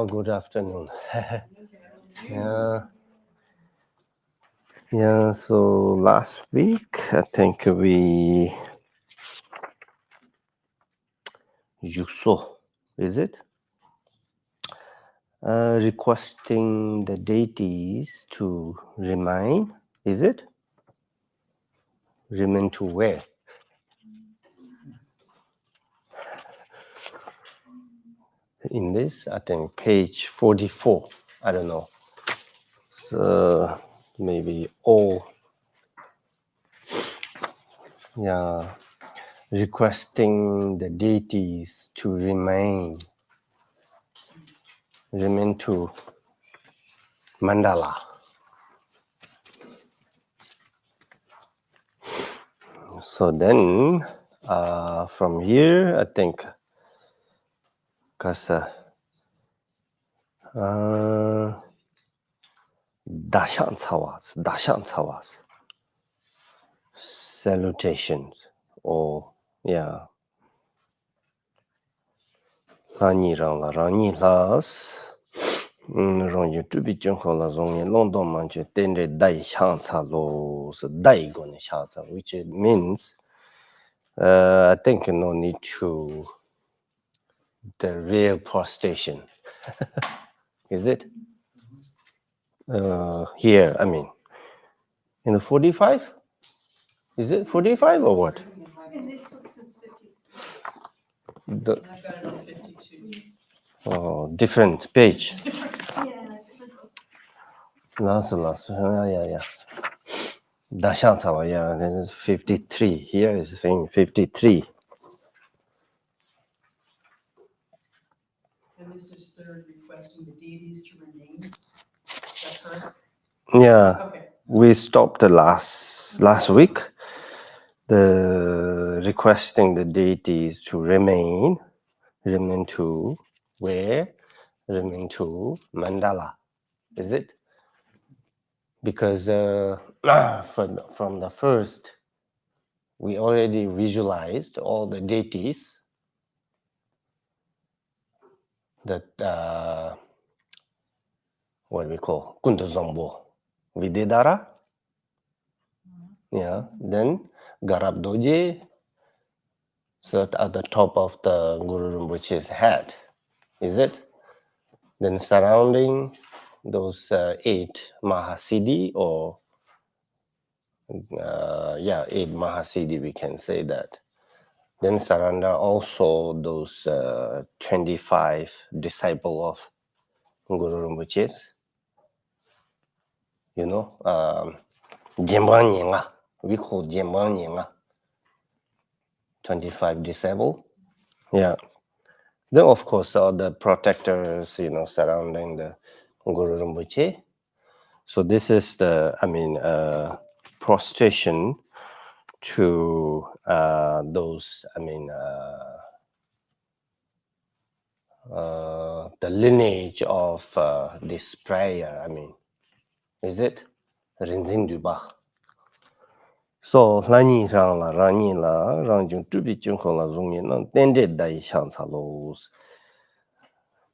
Good afternoon. Yeah, so last week I think you saw, is it? Requesting the deities to remain, is it? Remain to where? In this, I think page 44. I don't know. So maybe all. Yeah. Requesting the deities to remain to mandala. So then, from here, I think, dashantawas, salutations, or yeah, rani las, rong to be junkola zong London manche tendre dai shansa los dai gone shansa, which it means, I think no need to the real prostration. Is it? Here, I mean, in the 45? Is it 45 or what? In this book, it's 50. The, I've got it on 52. oh, different page. Yeah, different book. Last. Yeah. Dashantawa, yeah, this is 53. Here is saying 53. And this is third requesting the deities to remain. Is that correct? Yeah. Okay. We stopped the last week. The requesting the deities to remain to where? Remain to mandala. Is it? Because from the first, we already visualized all the deities that what we call Kuntuzombo Vididara. Yeah, then Garabdoji, so at the top of the Guru Rinpoche's head, is it? Then surrounding those 8 Mahasiddhi or Yeah, 8 Mahasiddhi, we can say that. Then surrender also those 25 disciple of Guru Rinpoche's, you know, Jemban Nyinga, we call Jemban Nyinga, 25 disciple. Yeah. Then of course all the protectors, you know, surrounding the Guru Rinpoche. So this is the, prostration to those, the lineage of this prayer. Is it Rigdzin Dupa? So Lani Rang La Rani La Rangjung Dubi Junko La Zongin and Dende Dai Shansa Los.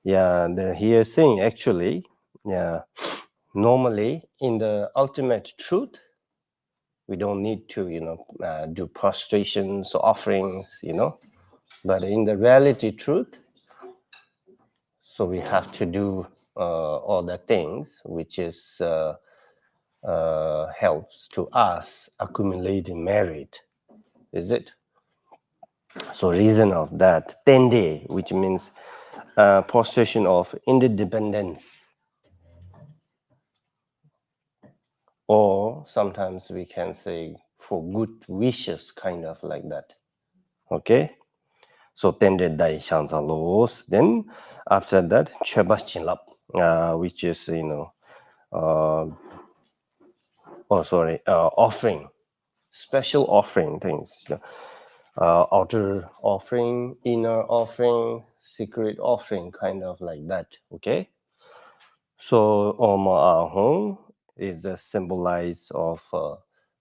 Yeah, they're here saying actually, yeah, normally in the ultimate truth, we don't need to, do prostrations, offerings, but in the reality truth, so we have to do all the things which is helps to us accumulating merit, is it? So reason of that, tende, which means prostration of interdependence, or sometimes we can say for good wishes, kind of like that. Okay, so tende dai shansa los. Then after that, chebas chinlap, which is offering, special offering things. Outer offering, inner offering, secret offering, kind of like that. Okay. So Oma Ahong is a symbolize of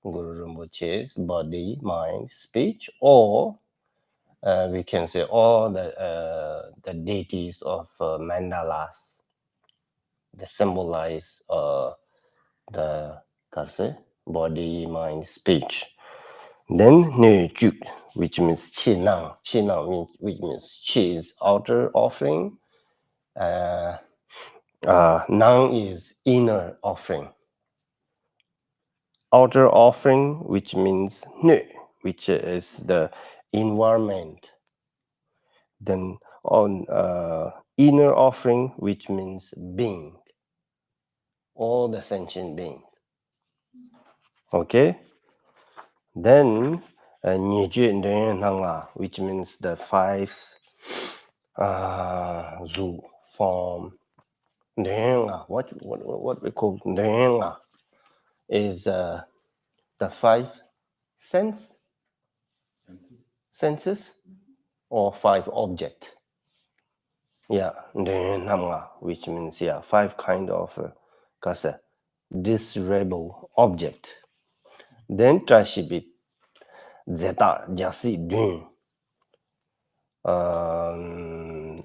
Guru Rinpoche's body, mind, speech, or we can say all the deities of mandalas. They symbolize the Karze, body, mind, speech. Then Nu Juk, which means Qi Nang. Qi Nang means, which means Qi is outer offering. Nang is inner offering. Outer offering, which means Nu, which is the environment. Then on inner offering, which means being, all the sentient being. Okay. Then which means the 5 Zu form. What we call is the 5 senses or 5 object. Yeah, which means 5 kind of desirable object. Then Trashibit Zeta Jasi Dun,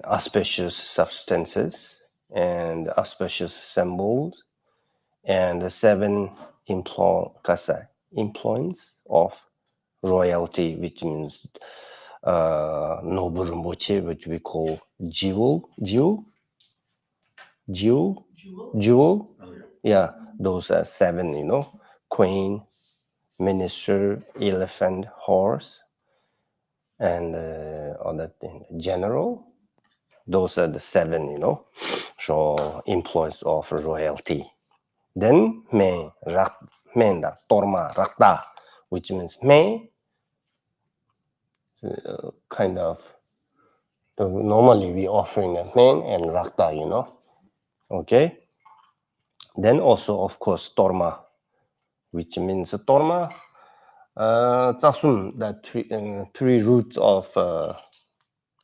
auspicious substances and auspicious symbols, and the 7 influence of royalty, which means Nobu Rinpoche, which we call jewel. Yeah, those are 7, queen, minister, elephant, horse, and other thing, general. Those are the 7, so influence of royalty. Then Menda, Torma, Rakta, which means me, kind of, normally we offering a men and Rakta, okay. Then also, of course, Torma, which means Torma, Tsasun, the 3 roots of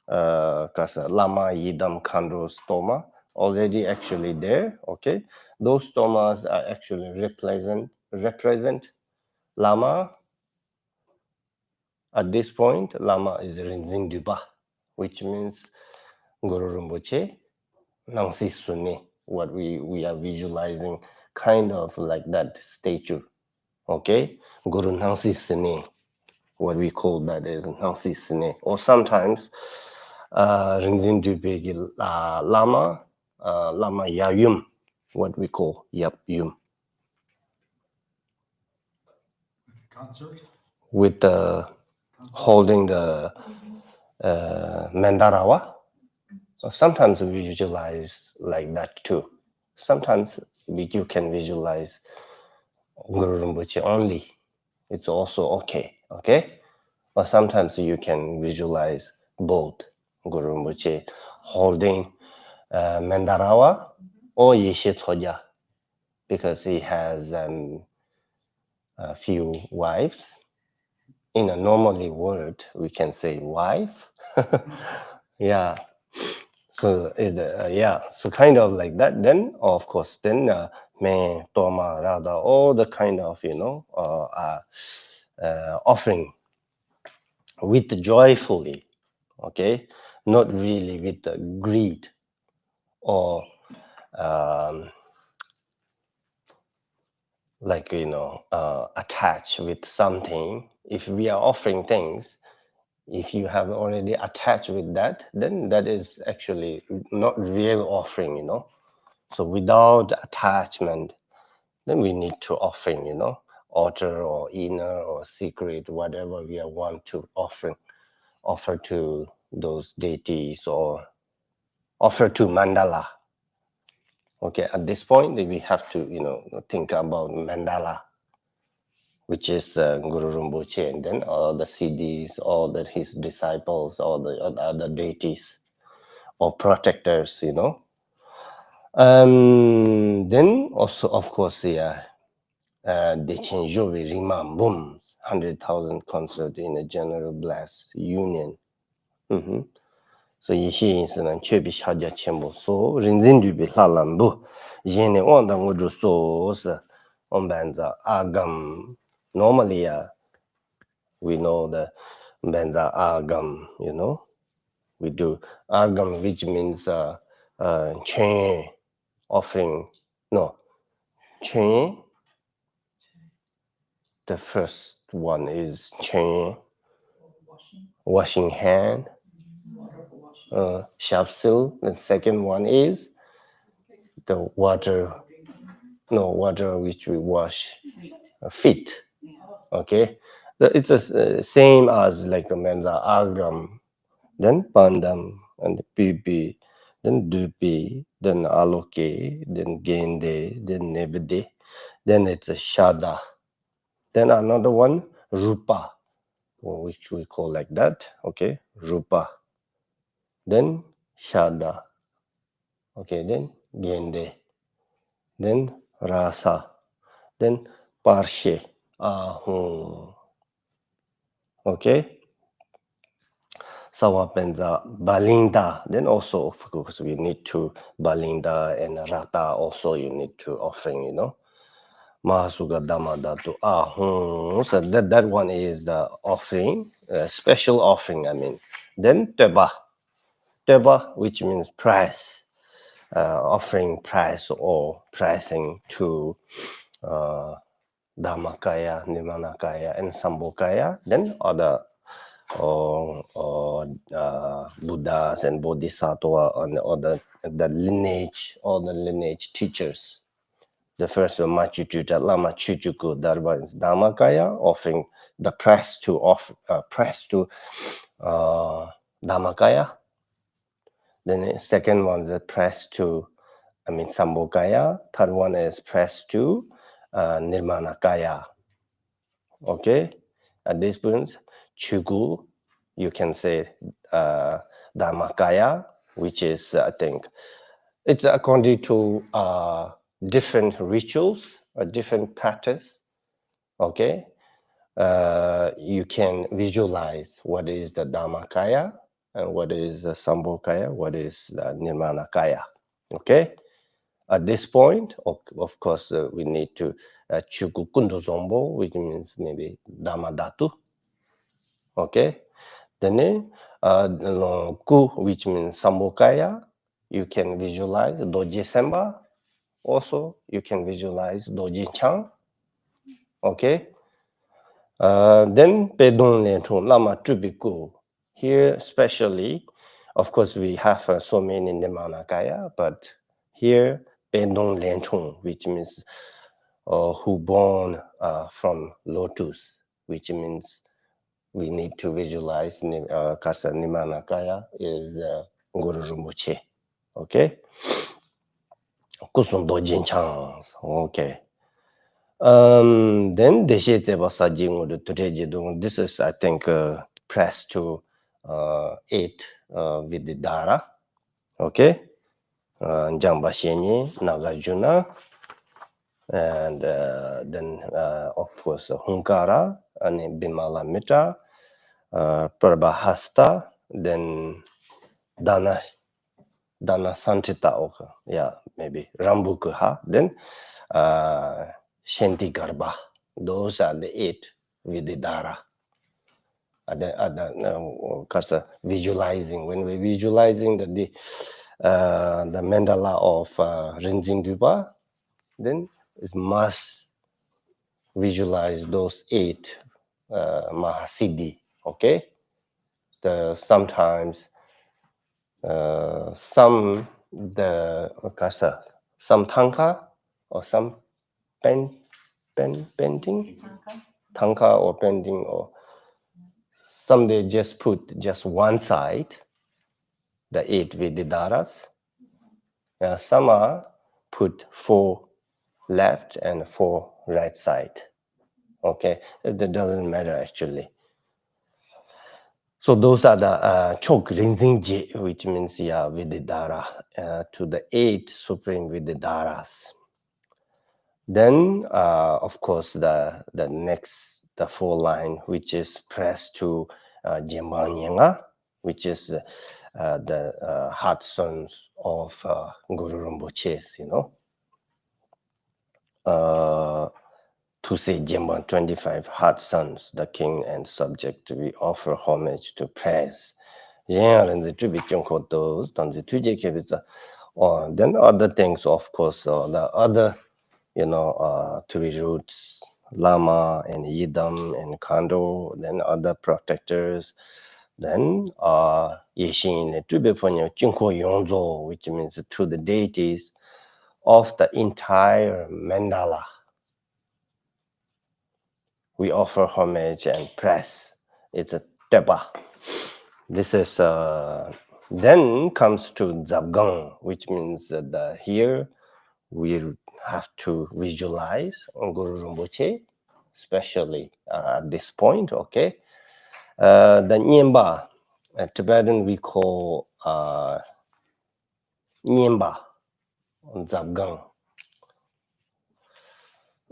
Lama, Yidam, Khandro, Torma, already actually there, okay. Those Tormas are actually represent Lama. At this point, Lama is Rigdzin Dupa, which means Guru Rinpoche, Nangsi Sunni, what we are visualizing, kind of like that statue. Okay, Guru Nangsi Sunni, what we call that is Nangsi Sunni, or sometimes Rigdzin Dupa Lama, Lama Yayum, what we call Yap Yum. Concert. with the holding the mandarawa. Sometimes we visualize like that too. Sometimes you can visualize Guru Rinpoche only. It's also okay, okay? But sometimes you can visualize both Guru Rinpoche holding mandarawa or Yeshe Tsoja, because he has a few wives. In a normally word, we can say wife. Yeah. So so kind of like that. Then of course, then me, toma, rada, all the kind of offering with joyfully, okay, not really with the greed or like attached with something. If we are offering things, if you have already attached with that, then that is actually not real offering, So without attachment, then we need to offering, outer or inner or secret, whatever we want to offer to those deities or offer to mandala. Okay, at this point, we have to, think about mandala, which is Guru Rinpoche, and then all the siddhis, all his disciples, all the other deities or protectors, Then also, of course, they change your Rima Booms, 100,000 concert in a general blast union. So Yishi incident, Chebi Shaja Chembo, so Rigdzin Dupa Lambu, Yene Wanda Woodru Sauce, on Banza Agam. Normally, we know the Banza Agam, we do Agam, which means Chen offering, no, Chen. The first one is Chen, washing hand, Shapsul. The second one is the water which we wash feet. Okay, it's the same as like the menza agam, then pandam and pipi, then dupi, then aloke, then gende, then nevide, then it's a shada, then another one rupa, which we call like that. Okay, rupa, then shada, okay, then gende, then rasa, then parshe, ahum. Okay, sawapenza balinda, then also of course we need to balinda and rata, also you need to offering, mahasuga damada to ahum. So that one is the offering, special offering, I mean. Then teba, which means price, offering price or pricing to Dhammakaya, Nimanakaya, and Sambhokaya, then other Buddhas and Bodhisattva and the lineage teachers. The first one, Machuchuta Lama Chuchuku Darba is Dhammakaya, offering the press to Dhammakaya. Then the second one is the press to, Sambhokaya. Third one is press to Nirmanakaya. Okay, at this point, Chugu, you can say Dhammakaya, which is, I think, it's according to different rituals, a different practice. Okay, you can visualize what is the Dhammakaya and what is the Sambhokaya, what is the Nirmanakaya. Okay, at this point, of course, we need to Chukukundu Zombo, which means maybe Dhammadhatu. Okay, then Ku, which means Sambhokaya, you can visualize Doji Semba. Also, you can visualize Doji Chang. Okay, then Pedong Lentong Lama Tubiku. Here, especially, of course, we have so many Nirmanakaya, but here Pedong Lentong, which means who born from lotus. which means we need to visualize Karsa Nimanakaya is Guru Rinpoche. Okay? Kusun Dojin Chans. Okay. Then Deshe Tseba Sajing or the this is, I think, press to 8 with the Dara. Okay? Jamba Shenye, Nagarjuna, and then, of course, Hunkara, and Bimala Mitra, Prabhahasta, then Dana Santita Oka, yeah, maybe Rambukuha, then Shanti Garba. Those are the 8 with the Dara. Because visualizing, when we're visualizing the mandala of Rigdzin Dupa, then it must visualize those 8 Mahasiddhi. Okay, sometimes some some tanka or some painting, tanka or painting, or some they just put just one side, the 8 Vididaras. Some are put 4 left and 4 right side. Okay, that doesn't matter actually. So those are the Chok Rinzing Je, which means Vididara, to the 8 Supreme Vididaras. Then, of course, the next, the 4 line, which is pressed to Jembanyenga, which is the heart sons of Guru Rinpoche's, to say Jemban 25 heart sons, the king and subject, we offer homage to praise. Then other things, of course, the other, 3 roots, Lama and Yidam and Kando, then other protectors, then Yeshin, Yonzo, which means to the deities of the entire mandala. We offer homage and praise. It's a teba. This is then comes to Zabgang, which means that here we have to visualize Guru Rinpoche, especially at this point. Okay, the Nyemba, Tibetan we call Nyemba on Zabgang.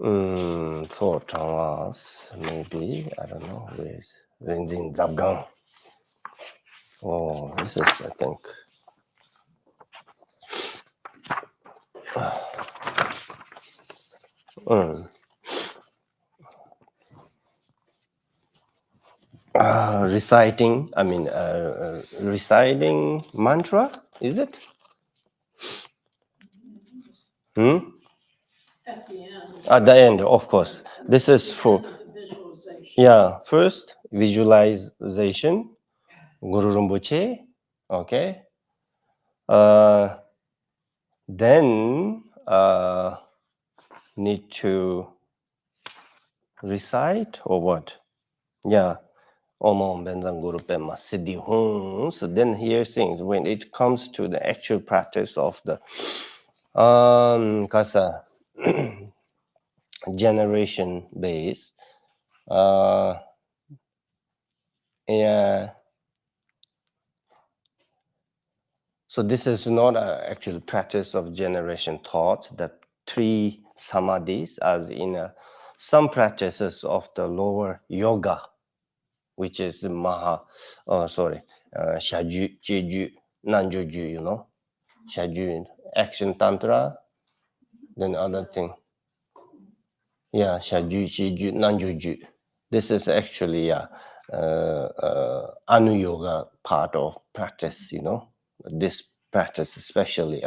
So Changas, maybe, I don't know, with Rinzin Zabgang. Oh, this is, I think. Reciting, reciting mantra, is it? At the end. At the end, of course. This is for, Visualization. first visualization, Guru Rinpoche, okay. Then need to recite or what? Omom Benzang Guru Pema Siddhi Hum. So then here things, when it comes to the actual practice of the Kasa generation base, so this is not an actual practice of generation thought, the 3 samadhis, as in some practices of the lower yoga, which is the Shaju, Jeju, Nanjoju, Shaju, action tantra, then other thing. Shaju, Jeju, Nanjoju. This is actually Anu Yoga part of practice, this practice especially,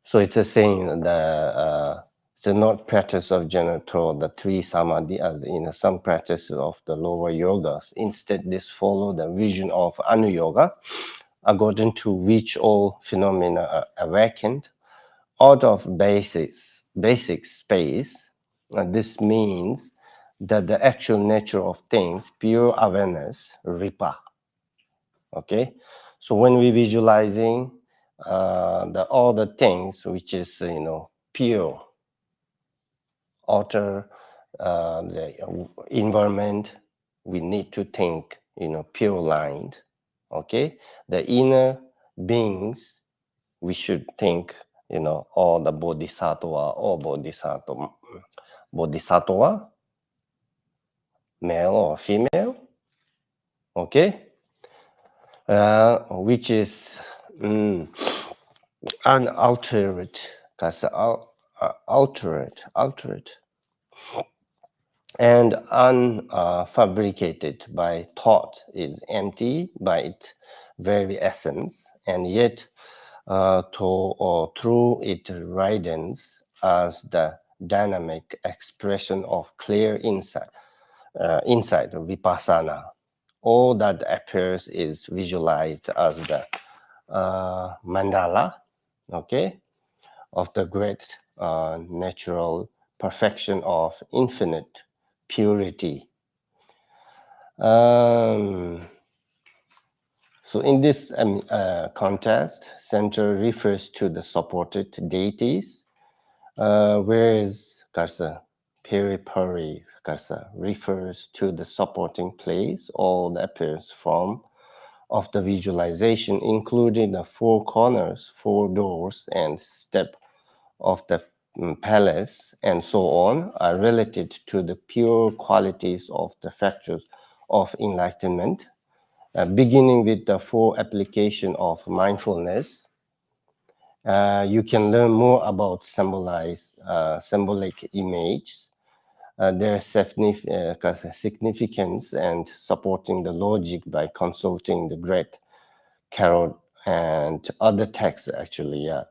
So it's a saying that it's not practice of general thought, the 3 samadhi, as in some practices of the lower yogas. Instead, this follow the vision of Anu Yoga, according to which all phenomena are awakened out of basic space. This means that the actual nature of things, pure awareness, ripa. Okay, so when we visualizing all the things which is pure, outer the environment, we need to think pure lined. Okay, the inner beings, we should think all the bodhisattva or bodhisattva, male or female. Okay, which is unaltered, altered and unfabricated by thought, is empty by its very essence, and yet through it radiance as the dynamic expression of clear insight, vipassana. All that appears is visualized as the mandala, okay, of the great natural perfection of infinite purity. So in this context, center refers to the supported deities, whereas Karze, periphery Karze, refers to the supporting place or the appearance form of the visualization, including the four corners, four doors, and step of the palace, and so on, are related to the pure qualities of the factors of enlightenment, beginning with the four application of mindfulness. You can learn more about symbolic images, their significance, and supporting the logic by consulting the great Carol and other texts, actually. Yeah.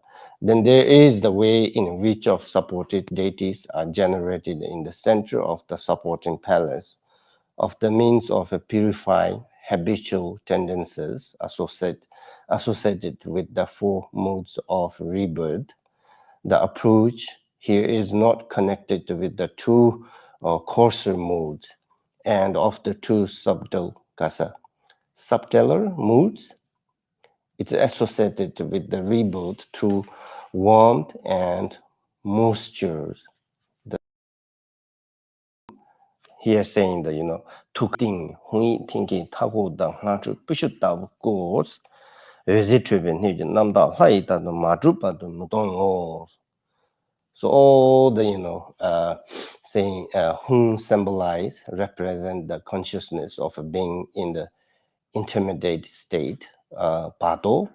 Then there is the way in which of supported deities are generated in the center of the supporting palace of the means of a purifying habitual tendencies associated with the four modes of rebirth. The approach here is not connected with the two coarser modes and of the two subtler moods. It's associated with the rebirth through warmth and moisture. Here saying that, tukting, hui thinking, tago da haju, bishutta goes, visitriven, namda laita, the madrupa, the mudon. So all the, saying, whom symbolize, represent the consciousness of a being in the intermediate state, pado.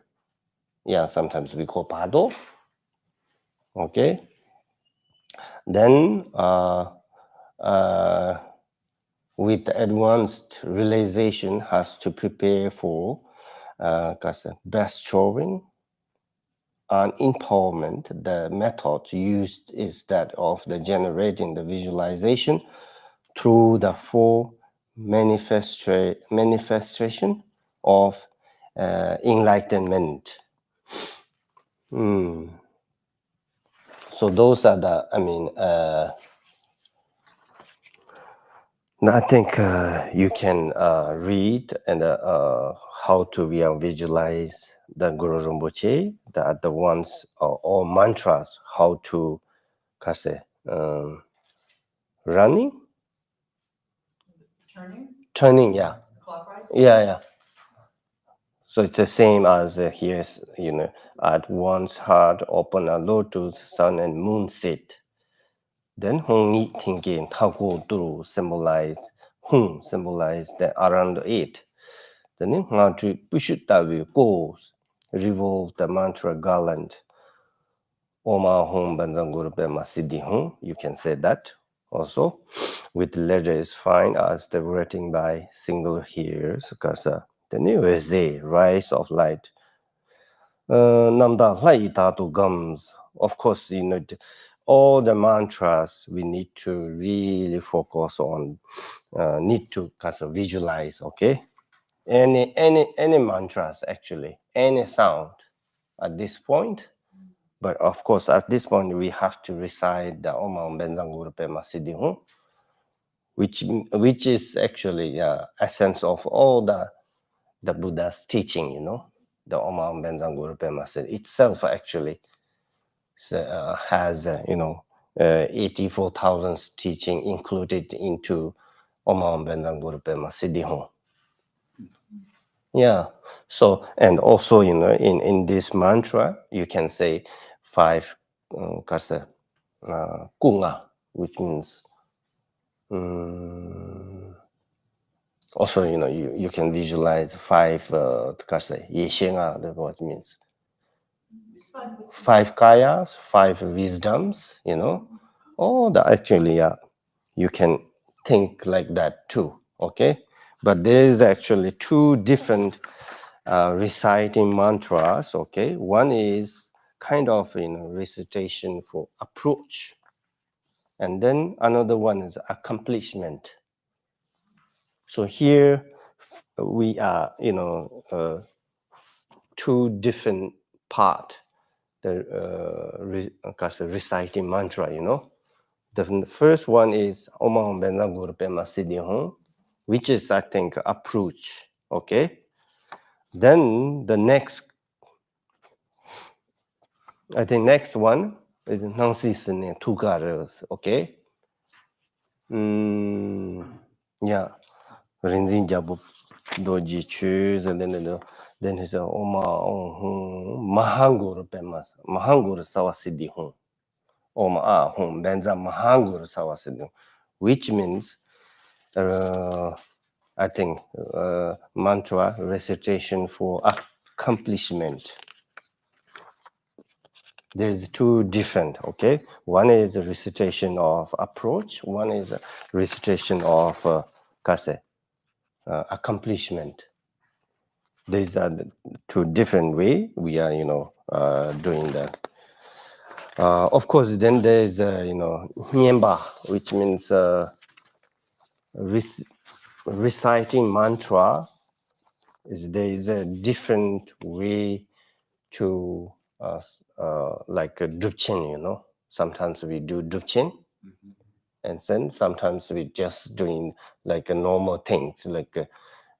Yeah, sometimes we call pado. Okay. Then, with advanced realization, has to prepare for bestowing and empowerment. The method used is that of the generating the visualization through the four manifestation of enlightenment. So those are the, I think you can read and how to visualize the Guru Rinpoche, the ones or mantras, how to running, turning, yeah, Clockwise? yeah. So it's the same as here's at one's heart open a lotus, sun and moon sit. Then Hong thinking Tago Duru symbolize the around it. Then to push it goes, revolve the mantra gallant. Oma Hum Banzanguru Pema Siddhi Hum, you can say that also. With letter is fine as the writing by single hears, Kasa. The new is the rise of light. Namda Laitatu gums. Of course, all the mantras we need to really focus on, need to visualize, okay? Any mantras, actually, any sound at this point. But of course, at this point, we have to recite the Om Benzang Guru Pema Siddhi Hum. which is actually essence of all the Buddha's teaching, you know. The Omam Benzang Guru Pema said itself actually has, 84,000 teaching included into Omam Benzang Guru Pema Siddhihong. Yeah. So, and also, in this mantra, you can say 5 karsa kunga, which means also, you can visualize 5 karsa yeshenga, that's what it means. 5 kayas, 5 wisdoms, Oh, actually, you can think like that too, okay? But there is actually 2 different reciting mantras, okay? One is kind of recitation for approach, and then another one is accomplishment. So here we are, 2 different part, the reciting mantra, The first one is Om Benza Guru Pema Siddhihong, which is, I think, approach, okay? Then the next one is Nangsi Sene Tukaras, okay? Yeah. Rinzin Jabu Doji Chus, and then he said, Oma Mahanguru Pemas, Mahanguru Sawasidi Hong. Oma Hong Benza Mahanguru Sawasidi, which means, I think, mantra recitation for accomplishment. There's 2 different, okay? One is a recitation of approach, one is a recitation of accomplishment. These are the 2 different way we are, doing that. Of course, then there's, Nyemba, which means reciting mantra. There is a different way to like a Drupchen, Sometimes we do Drupchen, and then sometimes we just doing like a normal things, like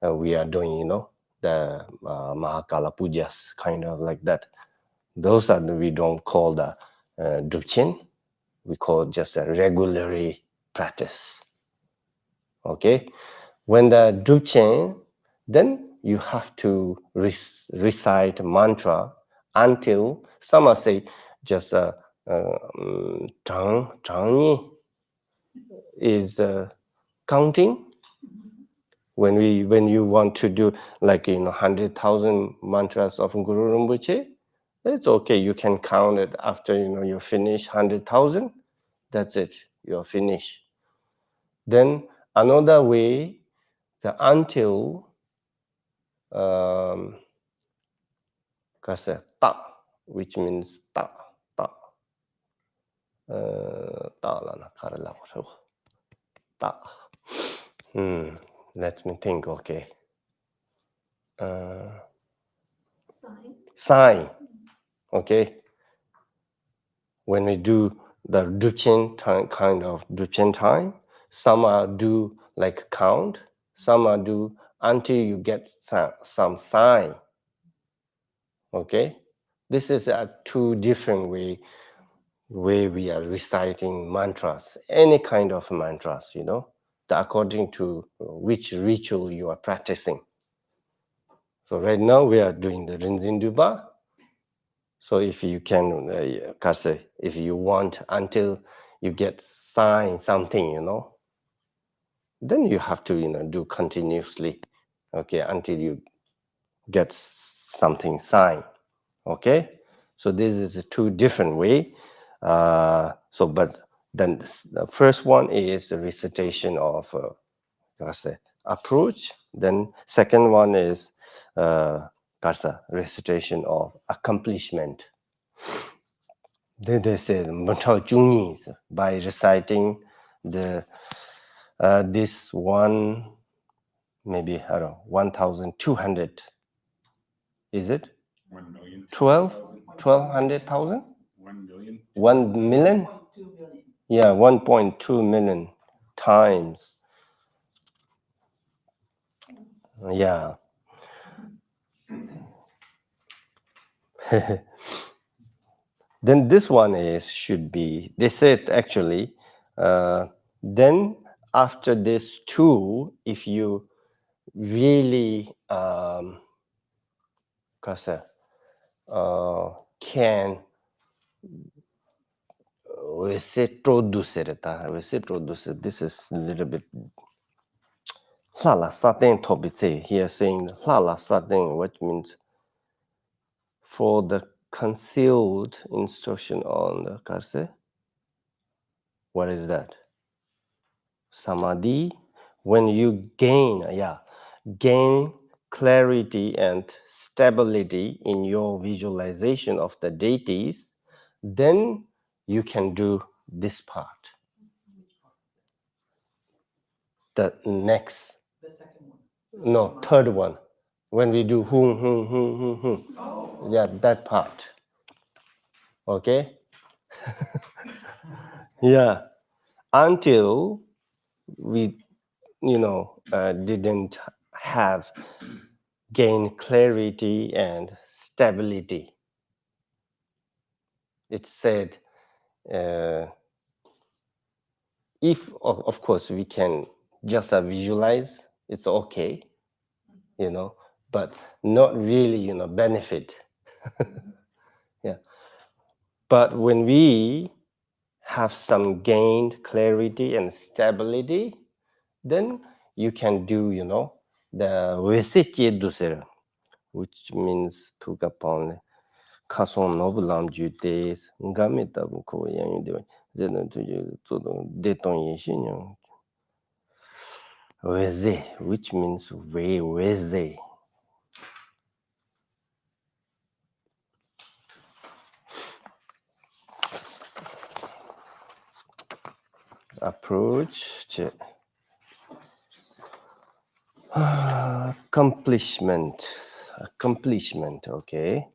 we are doing, the Mahakala Pujas, kind of like that. Those are we don't call the Drupchen. We call just a regular practice. Okay, when the Drupchen, then you have to recite mantra until some say just Changni is counting. When you want to do like 100,000 mantras of Guru Rinpoche, it's okay. You can count it after you finish 100,000. That's it. You're finished. Then another way, the until ta, which means ta. Ta. Let me think. Okay. Sign. Okay. When we do the Drupchen time, kind of Drupchen time, some are do like count, some are do until you get some sign. Okay. This is a 2 different way we are reciting mantras, any kind of mantras, according to which ritual you are practicing. So right now we are doing the Rigdzin Dupa. So if you can, if you want until you get sign something, then you have to, do continuously, okay, until you get something sign, okay. So this is a 2 different way. But then the first one is the recitation of approach. Then second one is recitation of accomplishment. Then they say by reciting the this one, maybe I don't know, 1,200. Is it 1,200,000? 1 million. 1 million? 1.2 billion. Yeah, 1.2 million times Yeah. Then this one should be, they said actually, then after this two, if you really can retroduce this is a little bit hlala satin tobitse here saying hlala satin, which means for the concealed instruction on the karse. What is that? Samadhi. When you gain clarity and stability in your visualization of the deities, then you can do this part. The next. The second one. No, third one. When we do Oh. yeah, that part. Okay? Yeah. Until we, didn't have gain clarity and stability. It said, if, of course, we can just visualize, it's okay, but not really, benefit. Yeah. But when we have some gained clarity and stability, then you can do, the Vesitye Dusera, which means took upon Kason Nobulam Jutes, Gamita Buko Yang, then to you to the Deton Yeshin, Weze, which means way Weze. Approach, accomplishment, okay.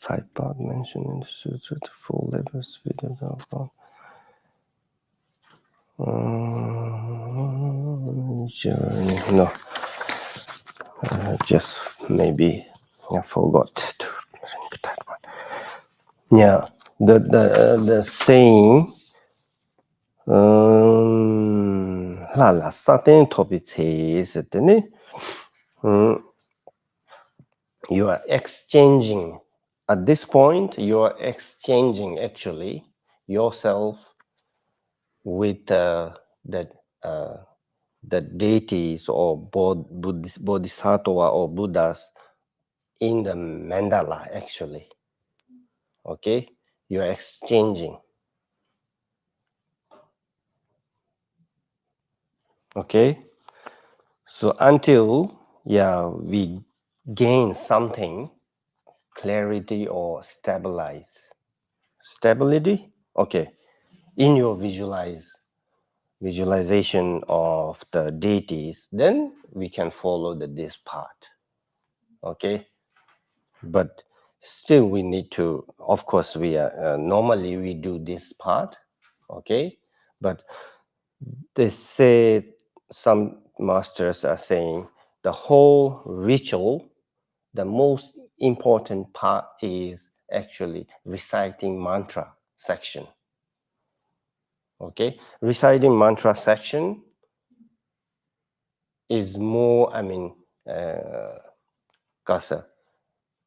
Five part mentioned in the sutra, the four levels, no, just maybe I forgot to drink that one. Yeah, the saying, la certain topics is you are exchanging. At this point, you are exchanging actually yourself with the deities or bodhisattva or Buddhas in the mandala actually. Okay, you are exchanging. Okay, so until we gain something, clarity or stability, okay, in your visualization of the deities, then we can follow this part. Okay, but still we need to, of course, we are normally we do this part. Okay, but they say, some masters are saying, the whole ritual, the most important part is actually reciting mantra section. Okay, reciting mantra section is more,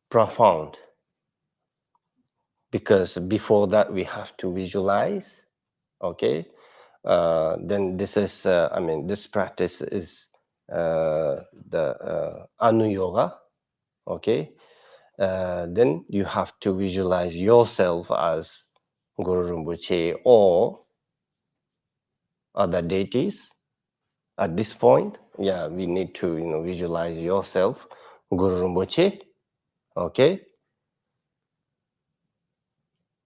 profound, because before that we have to visualize. Okay, then this is, this practice is the Anu Yoga. Okay, then you have to visualize yourself as Guru Rinpoche or other deities. At this point, we need to visualize yourself, Guru Rinpoche. Okay,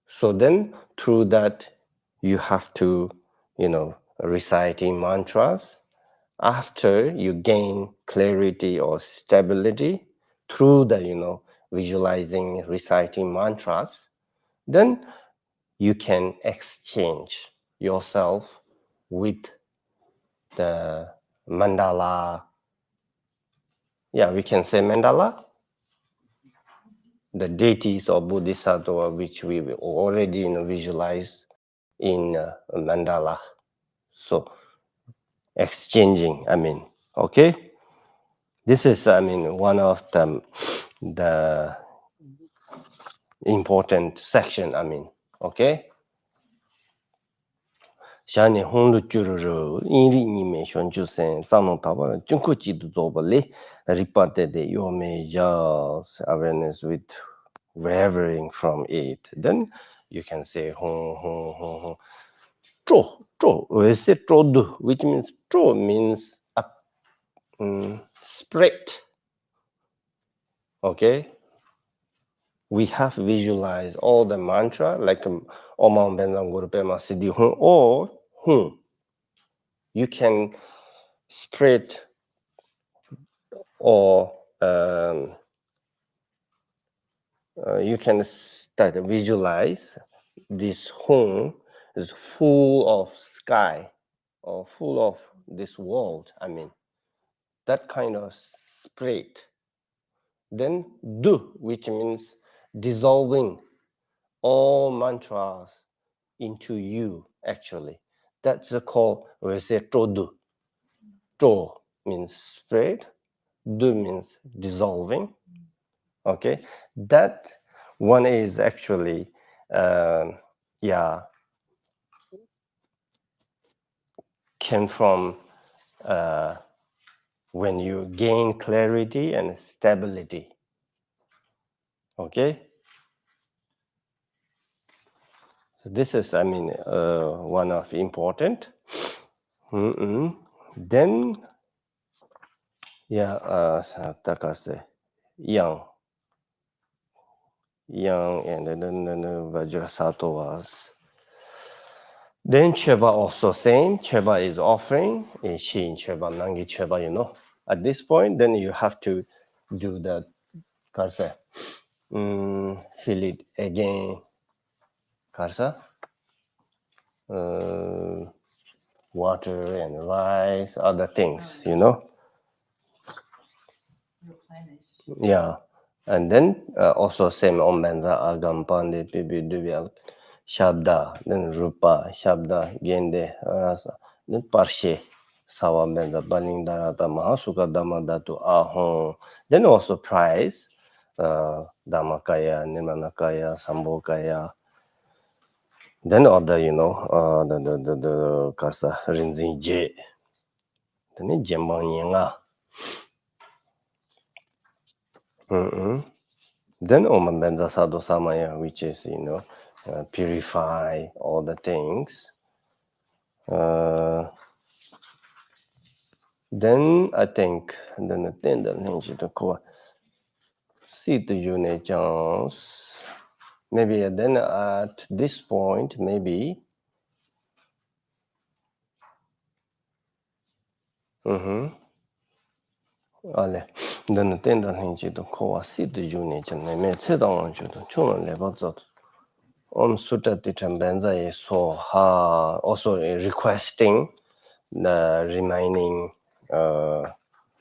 so then through that you have to reciting mantras after you gain clarity or stability through the visualizing, reciting mantras, then you can exchange yourself with the mandala. Yeah, we can say mandala, the deities or bodhisattva which we already visualize in mandala. So exchanging, okay, this is one of the important section, okay. Shani hondu chururu inri nime shonchu sen zano taba junku chidu zoba le ripate de yome jas awareness with wavering from it. Then you can say hon hon hon hon tro. We say trodu, which means tro means spread. Okay, we have visualized all the mantra like Om Benzam Guru Pema Siddhi Hun or Hun. You can spread or you can start visualize this Hun is full of sky or full of this world. That kind of spread. Then Du, which means dissolving all mantras into you, actually. That's called, we say, Trodu. Tro means spread, Du means dissolving. Okay, that one is actually, came from when you gain clarity and stability. Okay. So this is, one of important. Then, Takase, young and then Vajrasattva was. Then Cheba also same. Cheba is offering. Shin Cheba, Nangi Cheba, At this point, then you have to do the Karsa. Fill it again. Karsa. Water and rice, other things, Replenish. Yeah. And then also same Om Benza Agam Pande Pipi Dubyal Shabda, then Rupa, Shabda, Gende, Rasa, then Parshe, Sawa Benza, Baling Darata, Mahasuka Damadatu Ahon, then also price, Damakaya, Nimanakaya, Sambokaya, then other, the Kasa Rinzin J, then Jembanyanga. Then Om Benza Sadhu Samaya, which is, purify all the things. Then I think, then the thing that needs to call see the unit chance. Maybe then at this point, maybe. Ale, then the thing that needs to call see the unit and they may sit on you to children level out. Sutta Benza is so also requesting the remaining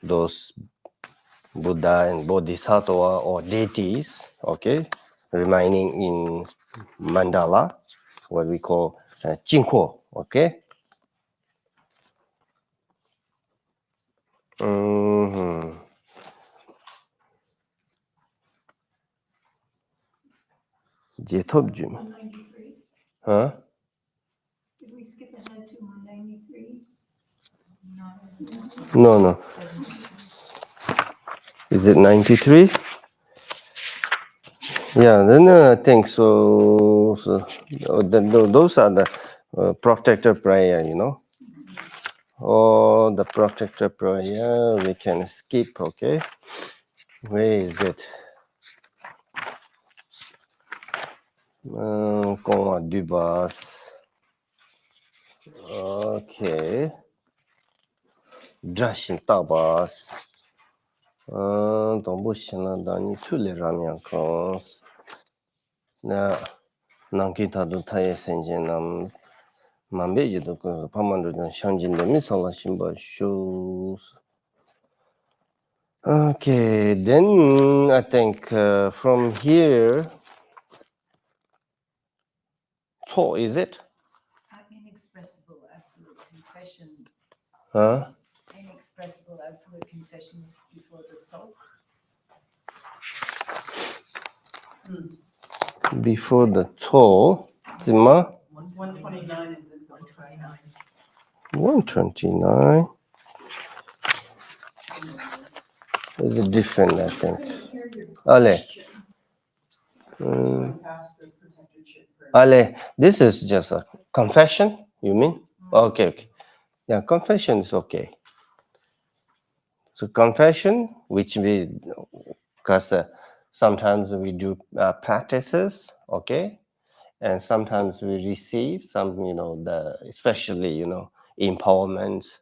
those Buddha and Bodhisattva or deities, okay, remaining in mandala, what we call Jinko, okay. Jetobjum. 193. Huh? Did we skip ahead to 193? No. Is it 93? Yeah, then I think so. Those are the protector prayer, Oh, the protector prayer we can skip, okay? Where is it? Dubas. Okay. drashin tabas. Don't bush and Dani Tuliranian cons. Now, Nankita do Taya Senjinam Mambeji do Pamandu and Shanjin the Misala Shimba shoes. Okay, then I think from here, so is it? Inexpressible absolute confession. Huh? Inexpressible absolute confession is before the soul. Before the toe, Zima 129 and this 129. 129 is a different, I think. Ale. Ale, this is just a confession, you mean? Okay, okay. Yeah, confession is okay. So confession, which we, because sometimes we do practices, okay? And sometimes we receive some, especially, empowerment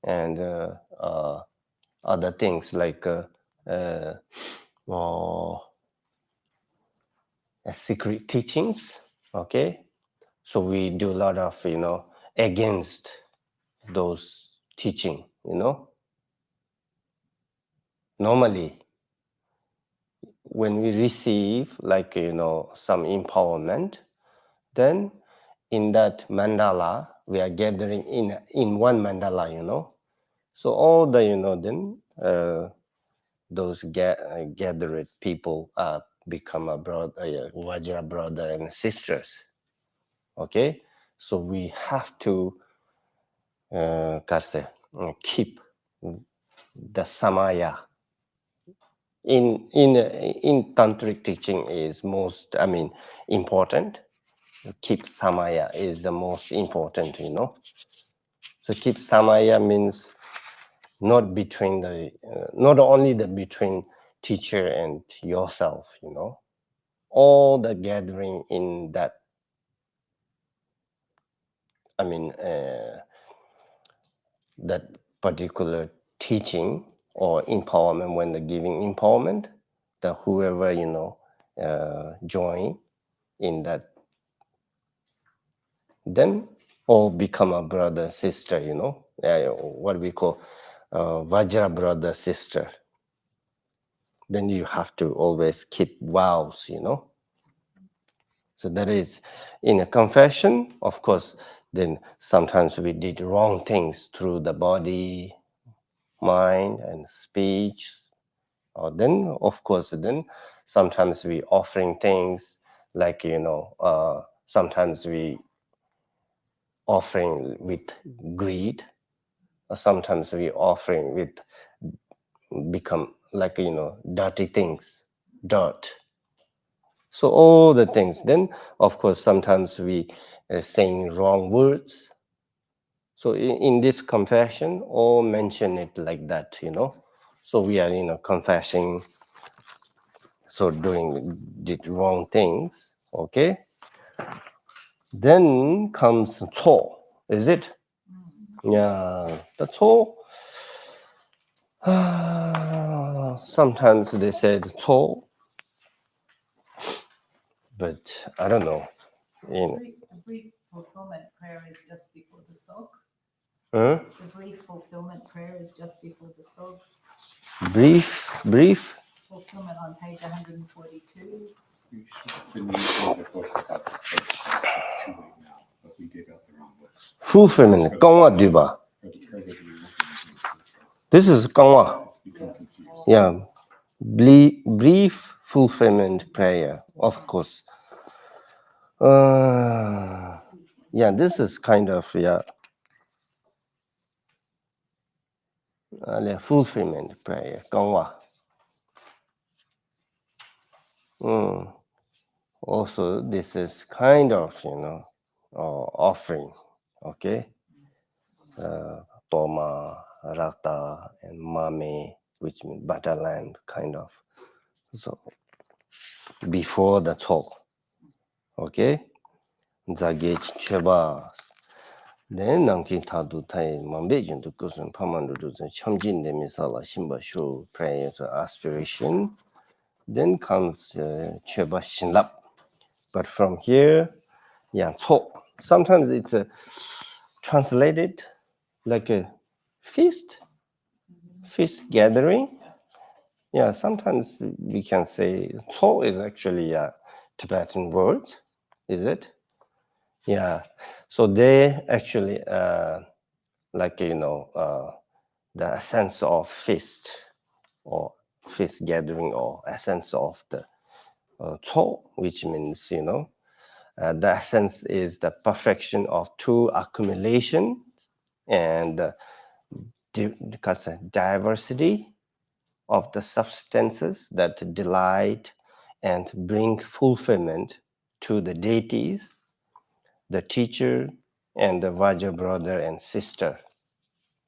and other things like secret teachings, okay? So we do a lot of, against those teaching, Normally, when we receive like, some empowerment, then in that mandala, we are gathering in one mandala, So all the, then those gathered people become a brother, Vajra brother and sisters. Okay, so we have to keep the samaya. In tantric teaching is most, important. Keep samaya is the most important, So keep samaya means not between not only the between teacher and yourself, all the gathering in that, that particular teaching or empowerment. When they're giving empowerment, the whoever, join in that, then all become a brother, sister, what we call Vajra brother, sister. Then you have to always keep vows, So that is in a confession, of course, then sometimes we did wrong things through the body, mind, and speech. Or then, of course, then sometimes we offering things like, sometimes we offering with greed, or sometimes we offering with become like, dirty things, dirt. So all the things. Then, of course, sometimes we saying wrong words. So in this confession, all mention it like that, So we are, confessing, so did wrong things, okay? Then comes cho, is it? Yeah, the cho. Sometimes they said cho, but I don't know. The brief fulfillment prayer is just before the soul. Huh? The brief fulfillment prayer is just before the soul. Brief fulfillment on page 142. You should have been using the book about the soul. It's too late now, but we gave out the wrong books. fulfillment, Gangwa Duba. For the treasures we were looking at, This is Gangwa. it's become confused. Yeah, brief fulfillment prayer, of course. Yeah, this is kind of, fulfillment prayer, Gangwa. Also, this is kind of, offering, okay? Toma, Rakta, and Mame, which means butterland, kind of. So, before the talk, okay? Zagech Cheba. then Nankin Tadu Tai Mambejin to Kusun Pamandu Chamjin de Misala Shimba Shu prayer to aspiration. Then comes Cheba Shinlap. But from here, yeah, so sometimes it's translated like a feast gathering. Yeah, sometimes we can say "to" is actually a Tibetan word, is it? Yeah, so they actually like the essence of feast or feast gathering or essence of the "to," which means the essence is the perfection of true accumulation and because diversity of the substances that delight and bring fulfillment to the deities, the teacher, and the Vajra brother and sister.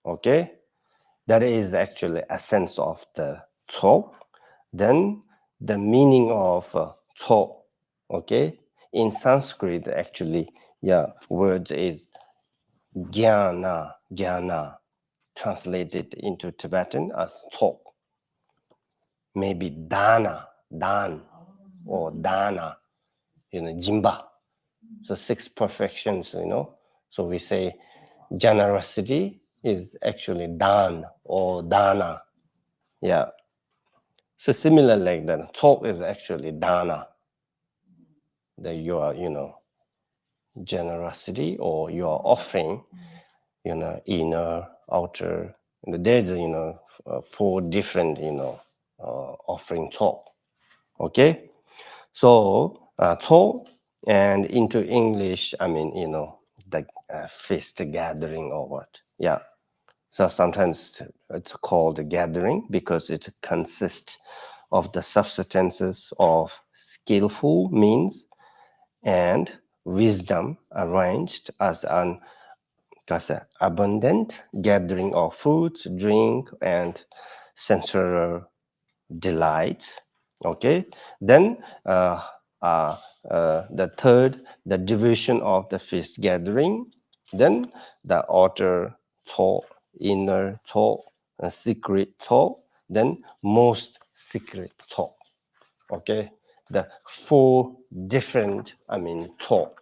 Okay? That is actually essence of the Tso. Then the meaning of Tso. Okay? In Sanskrit, actually, word is jnana, translated into Tibetan as Tso. Maybe dan, or dana, jimba. So 6 perfections, So we say generosity is actually dan or dana. Yeah. So similar like that. Talk is actually dana. That you are, generosity or you are offering, inner, outer. And there's, 4 different, offering talk. Okay. So talk and into English, I mean, the feast gathering or what. Yeah. So sometimes it's called a gathering because it consists of the substances of skillful means and wisdom arranged as an abundant gathering of foods, drink, and sensual delights. Okay, then the third, the division of the feast gathering, then the outer thought, inner thought, secret thought, then most secret thought. Okay, the 4 different, thought.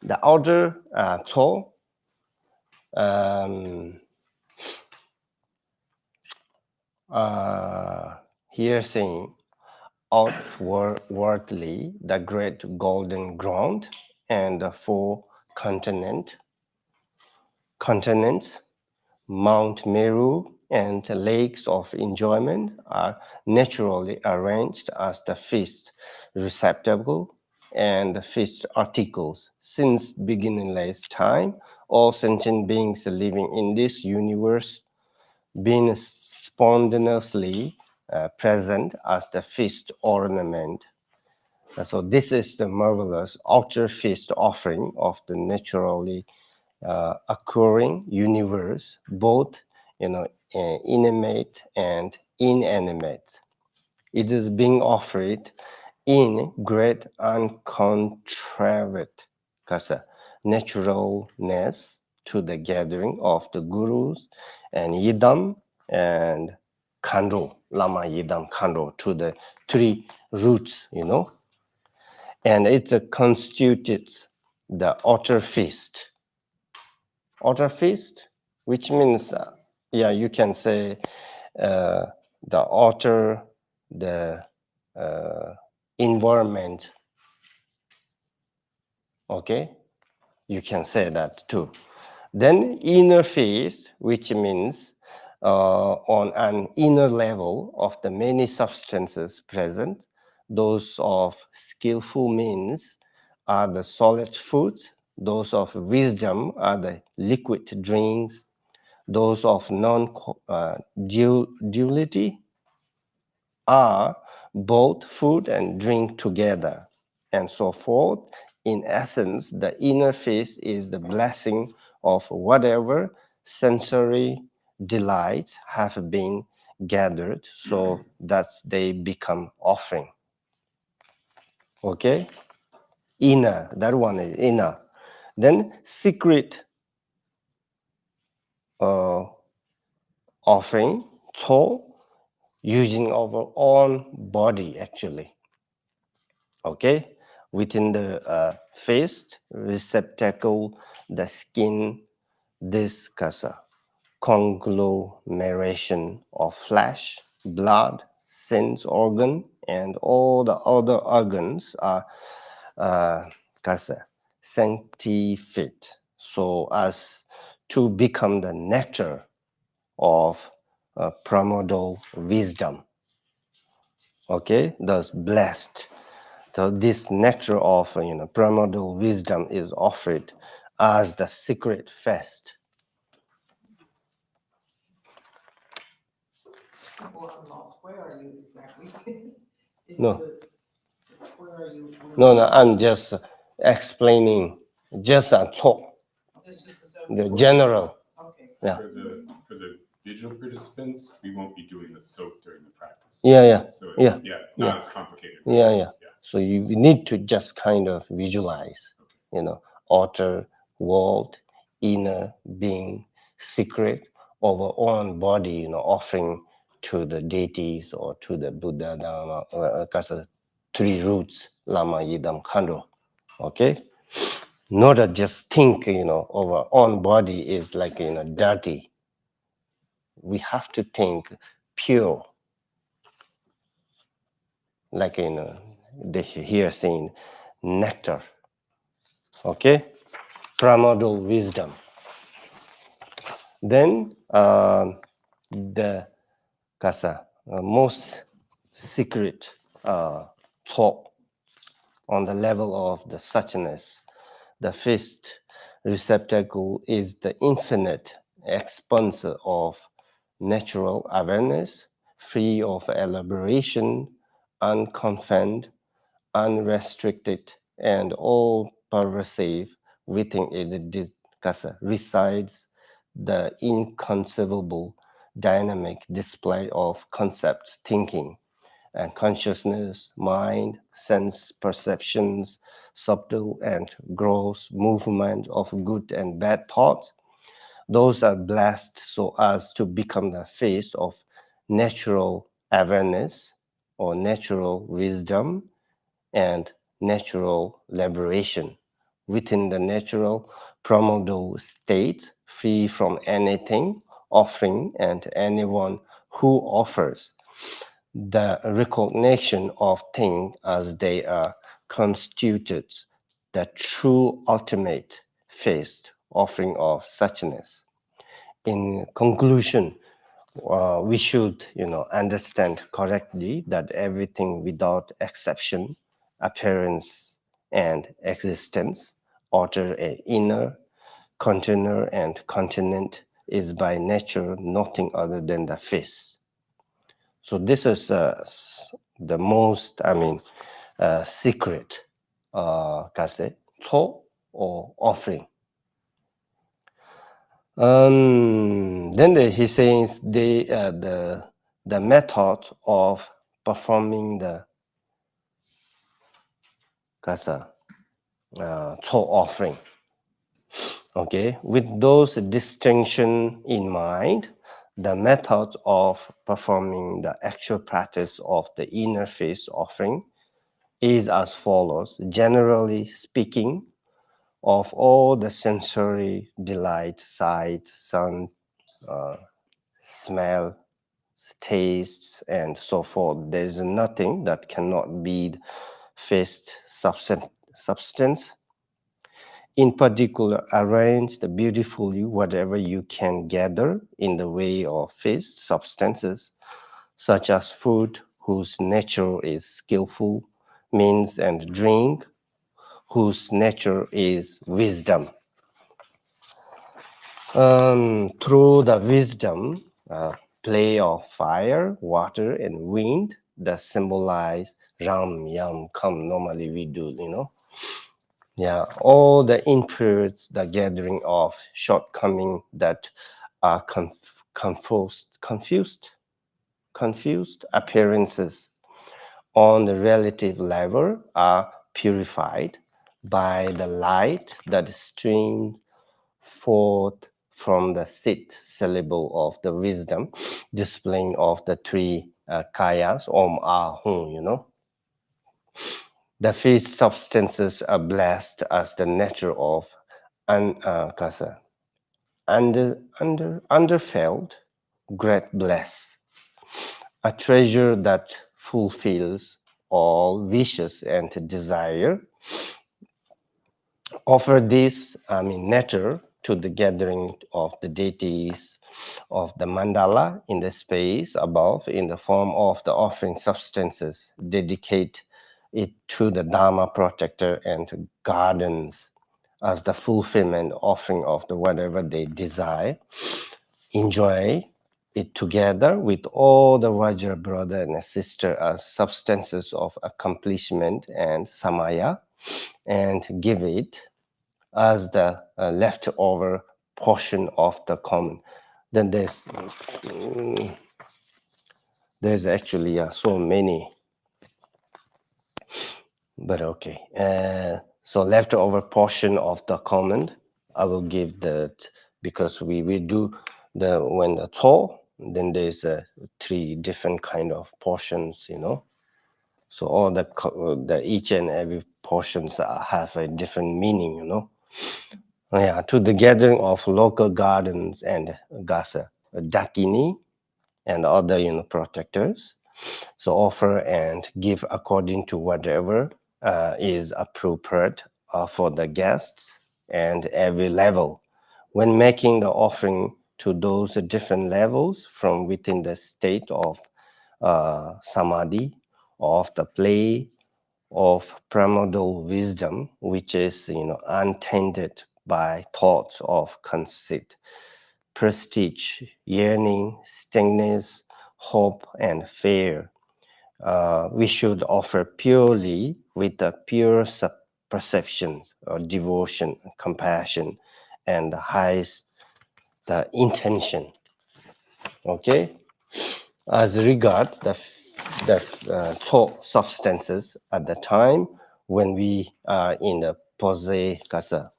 The outer thought, here saying outwardly the great golden ground and the 4 continents, Mount Meru and lakes of enjoyment are naturally arranged as the feast receptacle and the feast articles. Since beginningless time, all sentient beings living in this universe been spontaneously present as the feast ornament. So this is the marvelous outer feast offering of the naturally occurring universe, both animate and inanimate. It is being offered in great uncontrived naturalness to the gathering of the gurus and yidam and kando, lama yidam kando, to the 3 roots, and it constitutes the outer feast. Outer feast, which means, you can say the outer, the environment. Okay, you can say that too. Then inner feast, which means on an inner level of the many substances present, those of skillful means are the solid foods, those of wisdom are the liquid drinks, those of non-duality are both food and drink together, and so forth. In essence, the inner feast is the blessing of whatever sensory delights have been gathered so that they become offering. Okay? Inner, that one is inner. Then secret offering, so using our own body actually. Okay, within the face receptacle, the skin, this kasa conglomeration of flesh, blood, sense organ, and all the other organs are kasa sanctified, so as to become the nectar of primordial wisdom. Okay, thus blessed. So this nectar of primordial wisdom is offered as the secret fast. Well, I'm lost. Where are you exactly? Is No. Where are you? No, I'm just explaining just a talk, This is the general. Okay. Yeah. For the vigil participants, we won't be doing the soap during the practice. Yeah. So Yeah. it's not as complicated. Yeah. So you need to just kind of visualize, outer world, inner being, secret, our own body, offering to the deities or to the Buddha, Dharma, kasa three roots, Lama, Yidam, Khandro. Okay? Not that just think, our own body is like, dirty. We have to think pure. Like, they here saying nectar. Okay? Primordial wisdom. Then the kasa most secret thought on the level of the suchness, the fifth receptacle is the infinite expanse of natural awareness, free of elaboration, unconfined, unrestricted, and all pervasive. Within it resides the inconceivable dynamic display of concept thinking and consciousness, mind, sense perceptions, subtle and gross movement of good and bad thoughts. Those are blessed so as to become the face of natural awareness or natural wisdom and natural liberation. Within the natural primordial state, free from anything, offering, and anyone who offers. The recognition of things as they are constituted, the true ultimate face offering of suchness. In conclusion, we should, understand correctly that everything without exception, appearance and existence, outer and inner, container and continent, is by nature nothing other than the face. So this is the most, secret, karse, cho or offering. Then he says the method of performing the kasa cho offering. Okay, with those distinction in mind, the method of performing the actual practice of the inner face offering is as follows. Generally speaking, of all the sensory delight, sight, sound, smell, tastes, and so forth, there is nothing that cannot be faced substance. In particular, arranged beautifully whatever you can gather in the way of faced substances, such as food, whose nature is skillful, means, and drink, whose nature is wisdom. Through the wisdom, play of fire, water, and wind that symbolize Ram, Yam, Kam. Normally we do, Yeah, all the impurities, the gathering of shortcoming that are confused appearances on the relative level are purified. by the light that streams forth from the sixth syllable of the wisdom, displaying of the three kayas, Om, Ah, Hum, The feast substances are blessed as the nature of underfelt great bliss, a treasure that fulfills all wishes and desire. Offer this, nature to the gathering of the deities of the mandala in the space above in the form of the offering substances. Dedicate it to the Dharma protector and gardens as the fulfillment offering of the whatever they desire. Enjoy it together with all the Vajra brother and sister as substances of accomplishment and samaya, and give it as the leftover portion of the common. Then there's actually so many, but okay. So leftover portion of the common, I will give that because we do when the tall, then there's three different kind of portions, So all the each and every portions have a different meaning, Yeah, to the gathering of local gardens and gasa, dakini, and other protectors. So offer and give according to whatever is appropriate for the guests and every level. When making the offering to those different levels from within the state of samadhi, of the play of primordial wisdom, which is untainted by thoughts of conceit, prestige, yearning, stingness, hope, and fear. We should offer purely with the pure perception or devotion, compassion, and the highest the intention. Okay, as regard the thought substances at the time when we are in the possession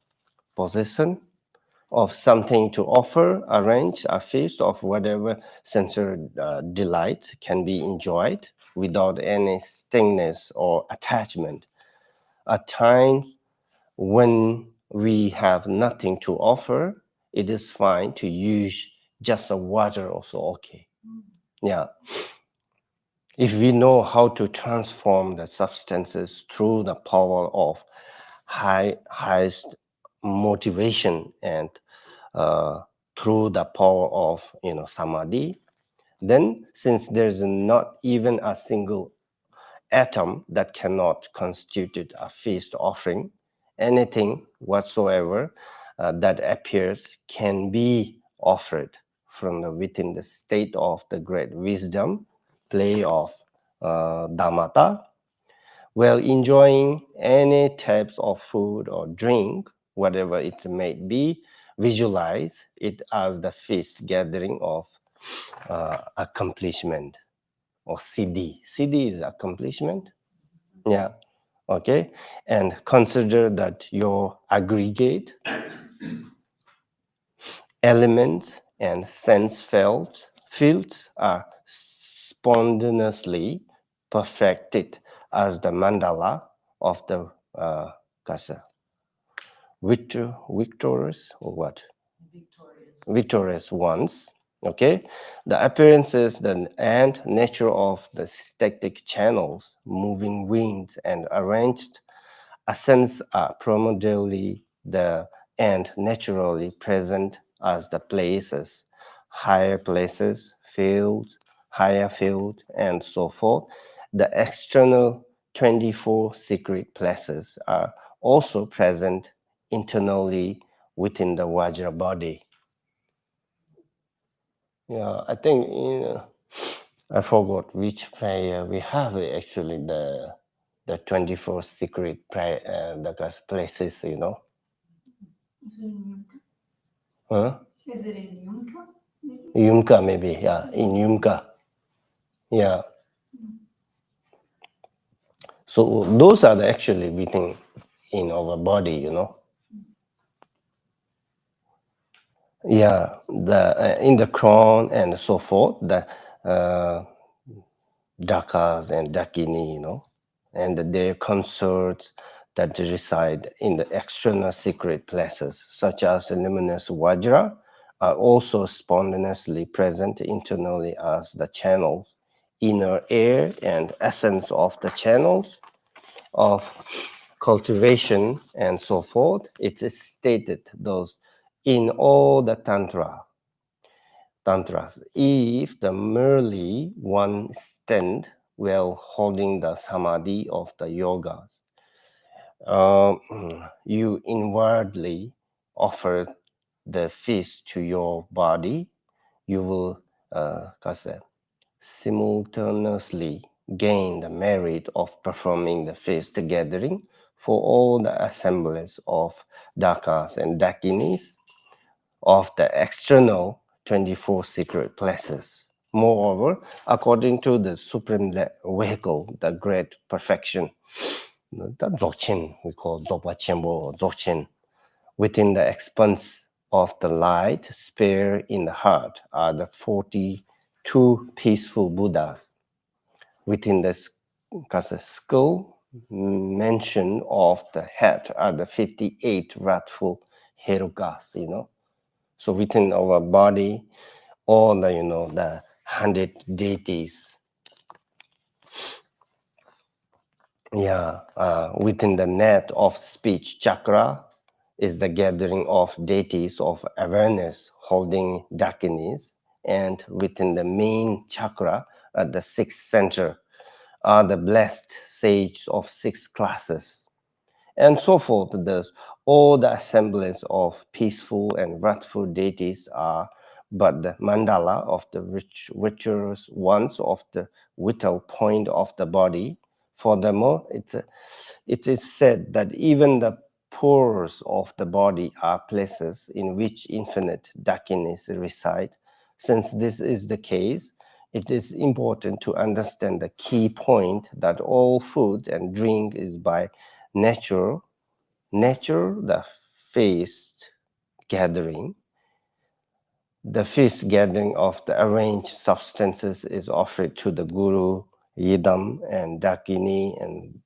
of something to offer, arrange a feast of whatever sensory delight can be enjoyed without any stingness or attachment. At times when we have nothing to offer, it is fine to use just a water also okay. Yeah. If we know how to transform the substances through the power of highest motivation and through the power of samadhi, then since there's not even a single atom that cannot constitute a feast offering, anything whatsoever that appears can be offered from within the state of the great wisdom play of Dhammata, while enjoying any types of food or drink, whatever it may be. Visualize it as the feast gathering of accomplishment, or siddhi. Siddhi is accomplishment. Yeah. Okay. And consider that your aggregate elements and sense fields are spontaneously perfected as the mandala of the kasa. Victorious or what? Victorious ones. Okay, the appearances and nature of the static channels, moving winds, and arranged ascents are primordially and naturally present as the places, higher places, fields, higher field, and so forth. The external 24 secret places are also present internally within the Vajra body. Yeah, I think I forgot which prayer we have actually the 24 secret prayer the places, Is it in Yumka? Huh? Is it in Yumka? Yumka maybe, yeah, in Yumka. Yeah. So those are actually within in our body, you know. Yeah, the in the crown and so forth, the dakas and dakini, you know, and their consorts that reside in the external secret places, such as the luminous vajra, are also spontaneously present internally as the channels, inner air and essence of the channels of cultivation and so forth. It is stated those in all the tantras, if the merely one stand while holding the samadhi of the yogas, you inwardly offer the feast to your body, you will simultaneously gain the merit of performing the feast gathering for all the assemblies of dakas and dakinis of the external 24 secret places. Moreover, according to the supreme vehicle, the great perfection, the dzogchen, we call dzogpa chenpo or dzogchen, within the expanse of the light sphere in the heart are the 42 peaceful Buddhas. Within the skull mention of the head are the 58 wrathful Herukas, you know. So within our body, all the, you know, the 100 deities, within the net of speech chakra is the gathering of deities of awareness holding dakinis, and within the main chakra at the sixth center are the blessed sages of six classes, and so forth. Thus, all the assemblies of peaceful and wrathful deities are but the mandala of the virtuous ones of the vital point of the body. Furthermore, it is said that even the pores of the body are places in which infinite dakinis reside. Since this is the case, it is important to understand the key point that all food and drink is by nature, the feast gathering. The feast gathering of the arranged substances is offered to the guru, yidam, and dakini, and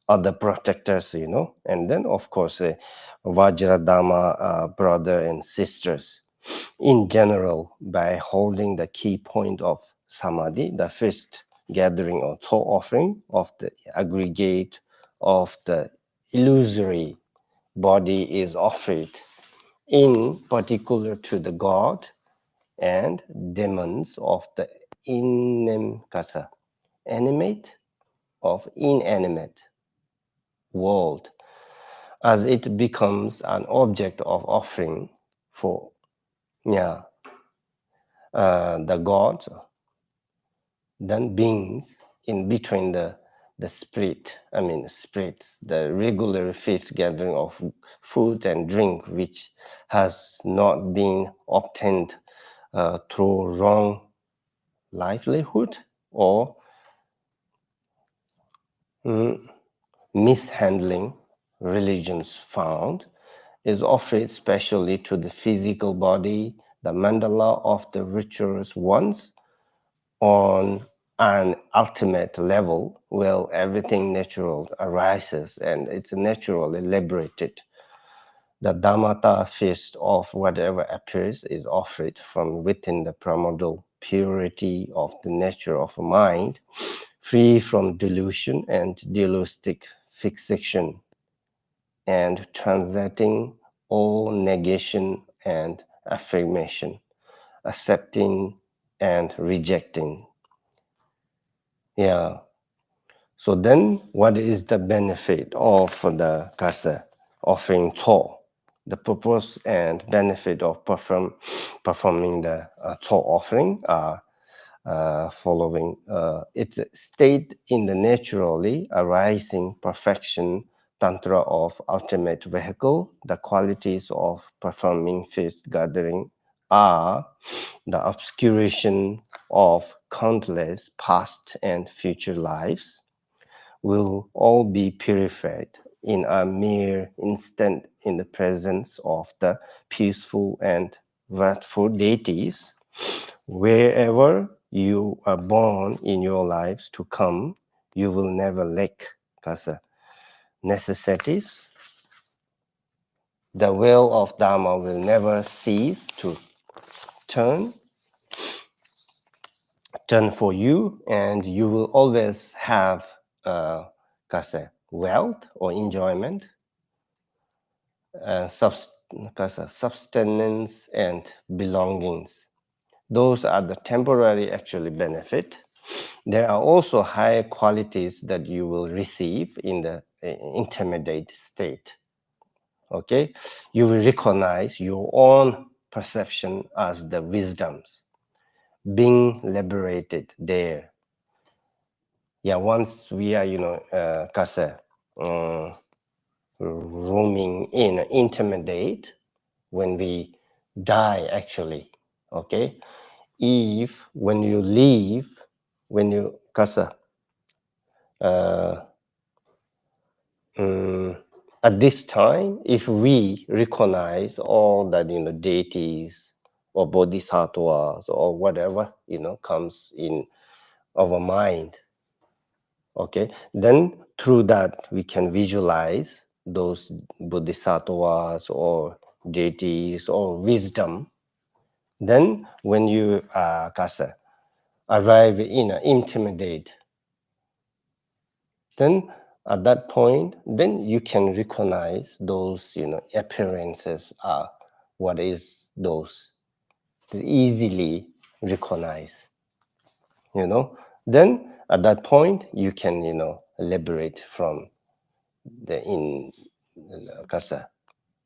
other protectors, you know, and then of course Vajradharma brother and sisters. In general, by holding the key point of samadhi, the first gathering or thought offering of the aggregate of the illusory body is offered, in particular to the god and demons of the animate of inanimate world, as it becomes an object of offering for the gods, then beings in between the spirits, the regular feast gathering of food and drink which has not been obtained through wrong livelihood or mishandling religions found, is offered specially to the physical body, the mandala of the virtuous ones, on an ultimate level where everything natural arises and it's naturally liberated. The Dhammata feast of whatever appears is offered from within the primordial purity of the nature of mind, free from delusion and dualistic fixation, and transcending all negation and affirmation, accepting and rejecting. So then what is the benefit of the kasa offering Tho? The purpose and benefit of performing the Tho offering are following. It's state in the naturally arising perfection tantra of ultimate vehicle. The qualities of performing feast gathering are the obscuration of countless past and future lives will all be purified in a mere instant in the presence of the peaceful and wrathful deities. Wherever you are born in your lives to come, you will never lack necessities. The wheel of Dharma will never cease to turn for you, and you will always have wealth or enjoyment, subsistence and belongings. Those are the temporary actually benefit. There are also higher qualities that you will receive in the intermediate state. Okay, you will recognize your own perception as the wisdoms being liberated there. Yeah, once we are, roaming in intermediate, when we die actually, okay, if when you leave, when you at this time, if we recognize all that deities or bodhisattvas or whatever comes in our mind, okay, then through that we can visualize those bodhisattvas or deities or wisdom. Then when you arrive in an intermediate, then at that point, then you can recognize those appearances are what is those easily recognize, then at that point you can liberate from the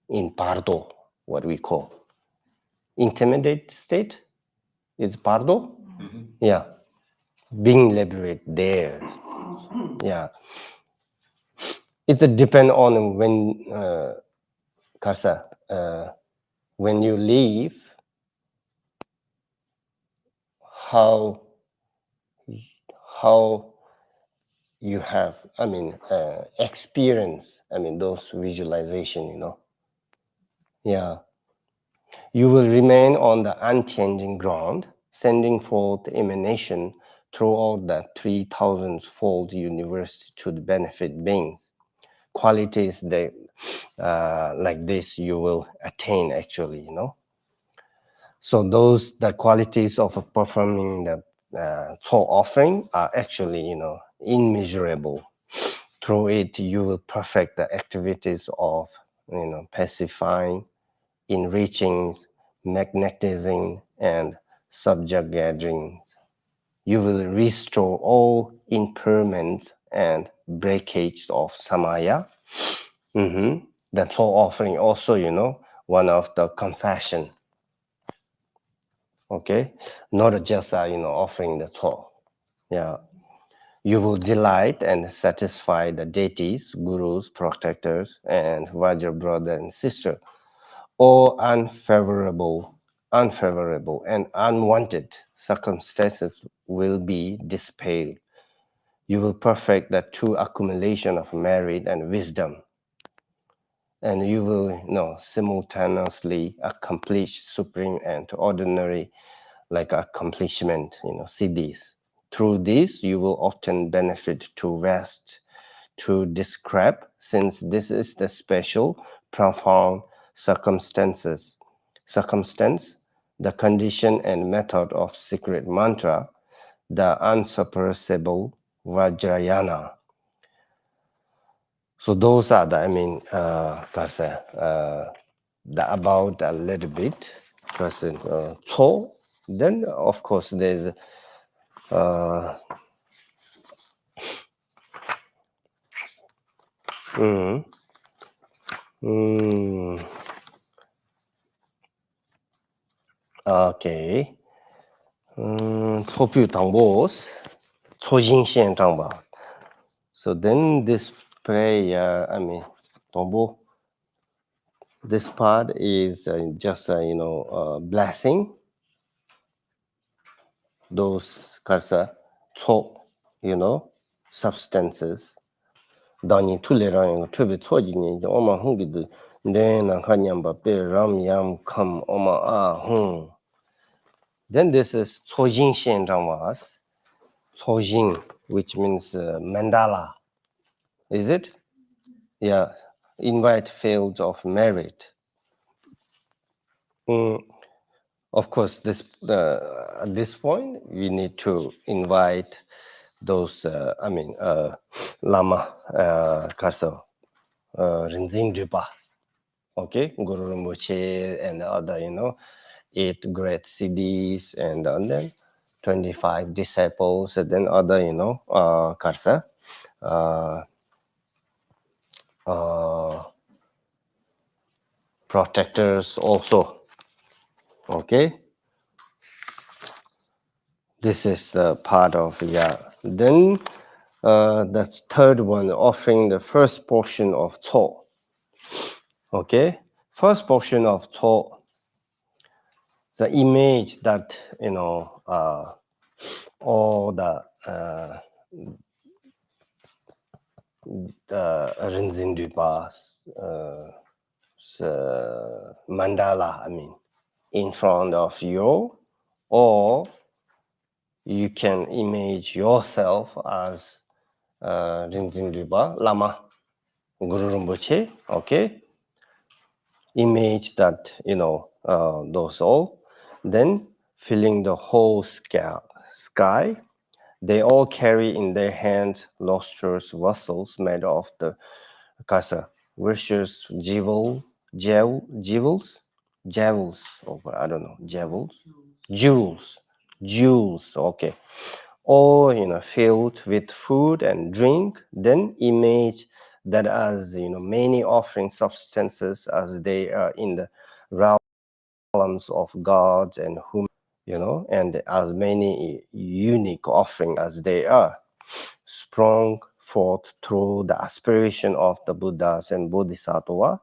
in pardo, what we call intermediate state is pardo. Yeah, being liberated there. Yeah, it's a depend on when you leave, how you have experience those visualization. Yeah, you will remain on the unchanging ground, sending forth emanation throughout the 3,000-fold universe to the benefit beings. Qualities that like this you will attain actually. So those the qualities of performing the soul offering are actually immeasurable. Through it you will perfect the activities of pacifying, enriching, magnetizing, and subjugating. You will restore all impairments and breakage of samaya. The soul offering also, one of the confession. Okay, not just offering the soul. Yeah, you will delight and satisfy the deities, gurus, protectors, and Vajra brother and sister. All unfavorable, and unwanted circumstances will be dispelled. You will perfect the true accumulation of merit and wisdom, and you will simultaneously accomplish supreme and ordinary like accomplishment, siddhis. Through this you will often benefit to rest to describe, since this is the special profound circumstance, the condition and method of secret mantra, the unsuppressible Vajrayana. So those are the about a little bit so then of course there's okay. 초ပြု 당보스, 초진시행 장바. So then this prayer, 당보, this part is just blessing those substances Dani Tulera Tubi Tojini, Oma Hungidu, then Hanyamba Pe Ram Yam Kam Oma Hum. Then this is Chojin Shen Rangwas, Chojin, which means mandala. Is it? Yeah, invite fields of merit. Of course, this at this point, we need to invite those, Lama, Karso, Rigdzin Dupa, okay, Guru Rinpoche and other, 8 great CDs, and then 25 disciples, and then other, Karsa, protectors also, okay. This is the part of, Then the third one, offering the first portion of Cho. Okay, first portion of Cho, the image that, all the Rigdzin Dupa's mandala, in front of you, or you can image yourself as Rigdzin Dupa, Lama, Guru Rinpoche, okay? Image that, those all. Then filling the whole sky. They all carry in their hands lustrous vessels made of the kasa, precious jewels, or I don't know, jewels, okay. All, filled with food and drink, then image that as, many offering substances as they are in the realms of gods and whom, and as many unique offering as they are, sprung forth through the aspiration of the Buddhas and Bodhisattva,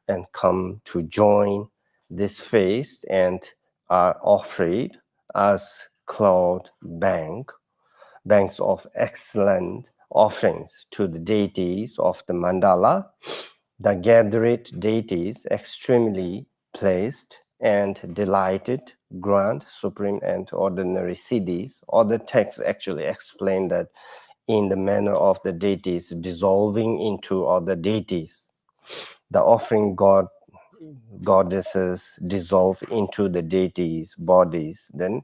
and come to join this feast and are offered as cloud banks of excellent offerings to the deities of the mandala. The gathered deities extremely pleased and delighted grant supreme and ordinary siddhis. Other texts actually explain that in the manner of the deities dissolving into other deities. The offering goddesses dissolve into the deities' bodies. Then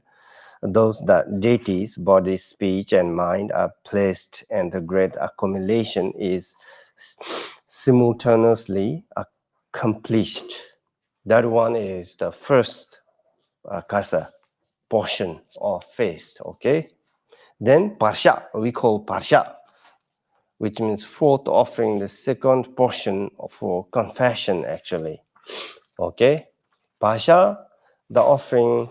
those that deities, body, speech, and mind are placed, and the great accumulation is simultaneously accomplished. That one is the first kasa portion of feast, okay? Then parsha, we call parsha, which means fourth offering, the second portion for confession, actually. Okay? Pasha, the offering,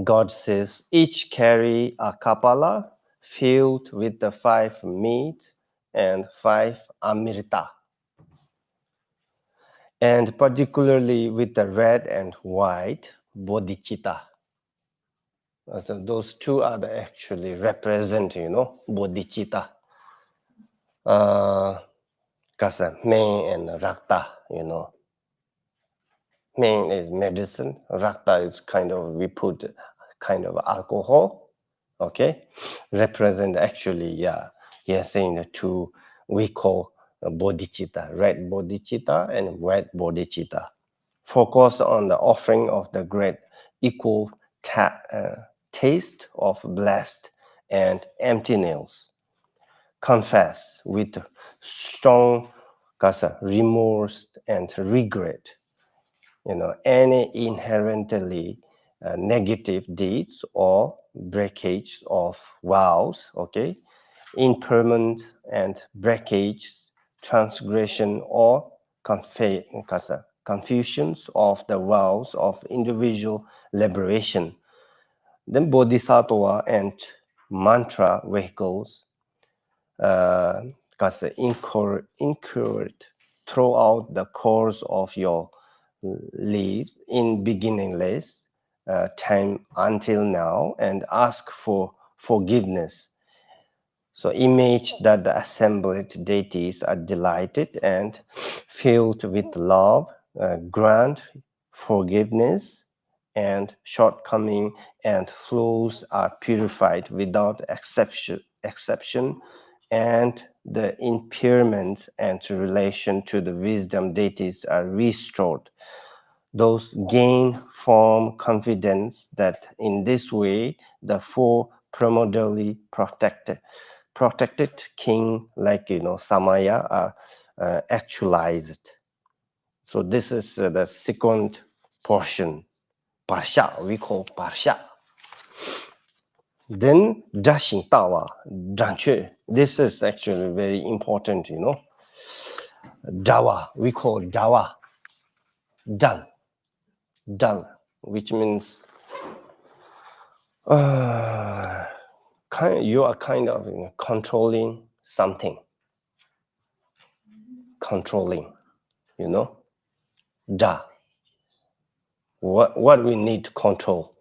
God says, each carry a kapala filled with the 5 meat and 5 amrita. And particularly with the red and white bodhicitta. So those two are actually represent, bodhicitta. Kasa, main and rakta, Main is medicine. Rakta is we put kind of alcohol, okay? Represent actually, here saying the two we call bodhicitta, red bodhicitta and white bodhicitta. Focus on the offering of the great equal taste of blessed and emptiness. Confess with strong remorse and regret, any inherently negative deeds or breakage of vows, okay, impermanence and breakage, transgression or confusions of the vows of individual liberation. Then bodhisattva and mantra vehicles incurred throughout the course of your lives in beginningless time until now, and ask for forgiveness So image that the assembled deities are delighted and filled with love, grant forgiveness, and shortcoming and flaws are purified without exception, and the impairments and relation to the wisdom deities are restored. Those gain firm confidence that in this way the four primordially protected king, like Samaya, are actualized. So this is the second portion, Parsha, we call Parsha. Then Dashing Tawa, Danche. This is actually very important, Dawa, we call Dawa, Dal, which means you are kind of controlling something. Controlling, Da. What we need to control.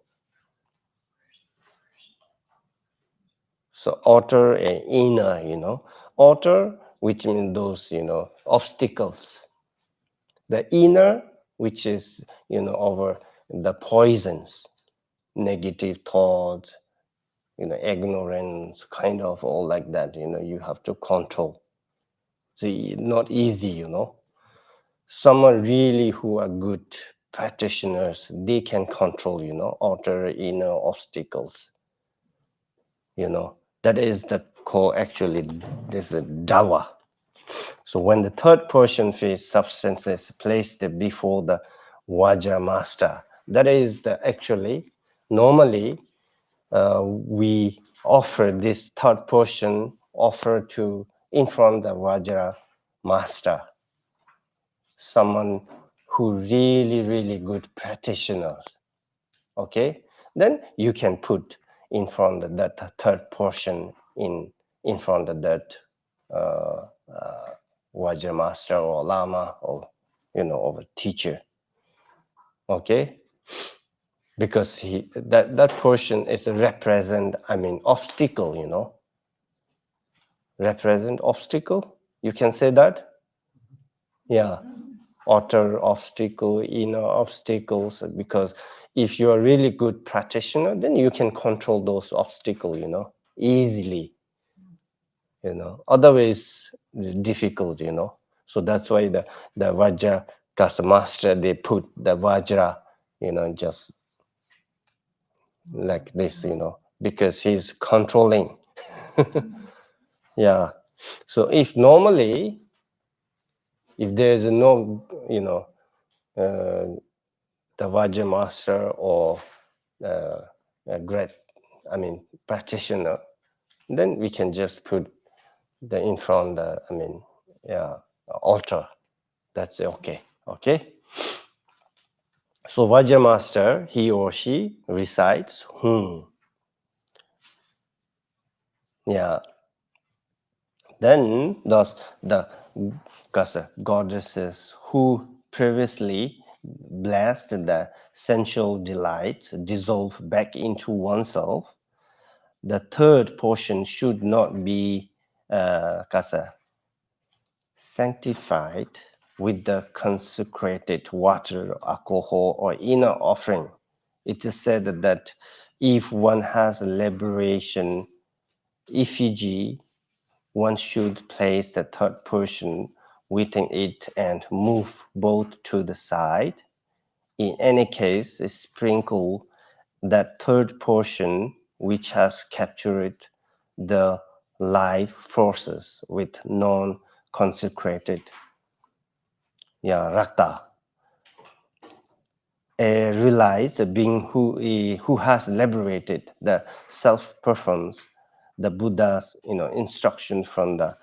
So outer and inner, outer, which means those, obstacles. The inner, which is, over the poisons, negative thoughts, ignorance, kind of all like that, you have to control. See, not easy, Someone really who are good practitioners, they can control, outer, inner obstacles. That is the core, actually, this is dawa. So when the third portion phase substances placed before the Vajra master, that is actually, normally, we offer this third portion in front of the Vajra master, someone who really good practitioners. Okay, then you can put in front of that third portion in front of that Vajra master or lama, or of a teacher. Okay, because that portion is a obstacle, represent obstacle, you can say that. Yeah, outer obstacle, inner obstacles, because if you are really good practitioner, then you can control those obstacles, easily. Otherwise difficult, So that's why the Vajra Kasa master, they put the Vajra, just like this, because he's controlling. Yeah. So if normally, if there's no, the Vajra master or a great, practitioner, then we can just put in front the, altar. That's okay. Okay. So Vajra master, he or she recites Yeah. Then the goddesses who previously blessed the sensual delights dissolve back into oneself. The third portion should not be sanctified with the consecrated water, alcohol, or inner offering. It is said that if one has a liberation effigy, one should place the third portion within it and move both to the side. In any case, sprinkle that third portion which has captured the life forces with non-consecrated rakta. Realize the being who has liberated the self performs the Buddha's instruction from the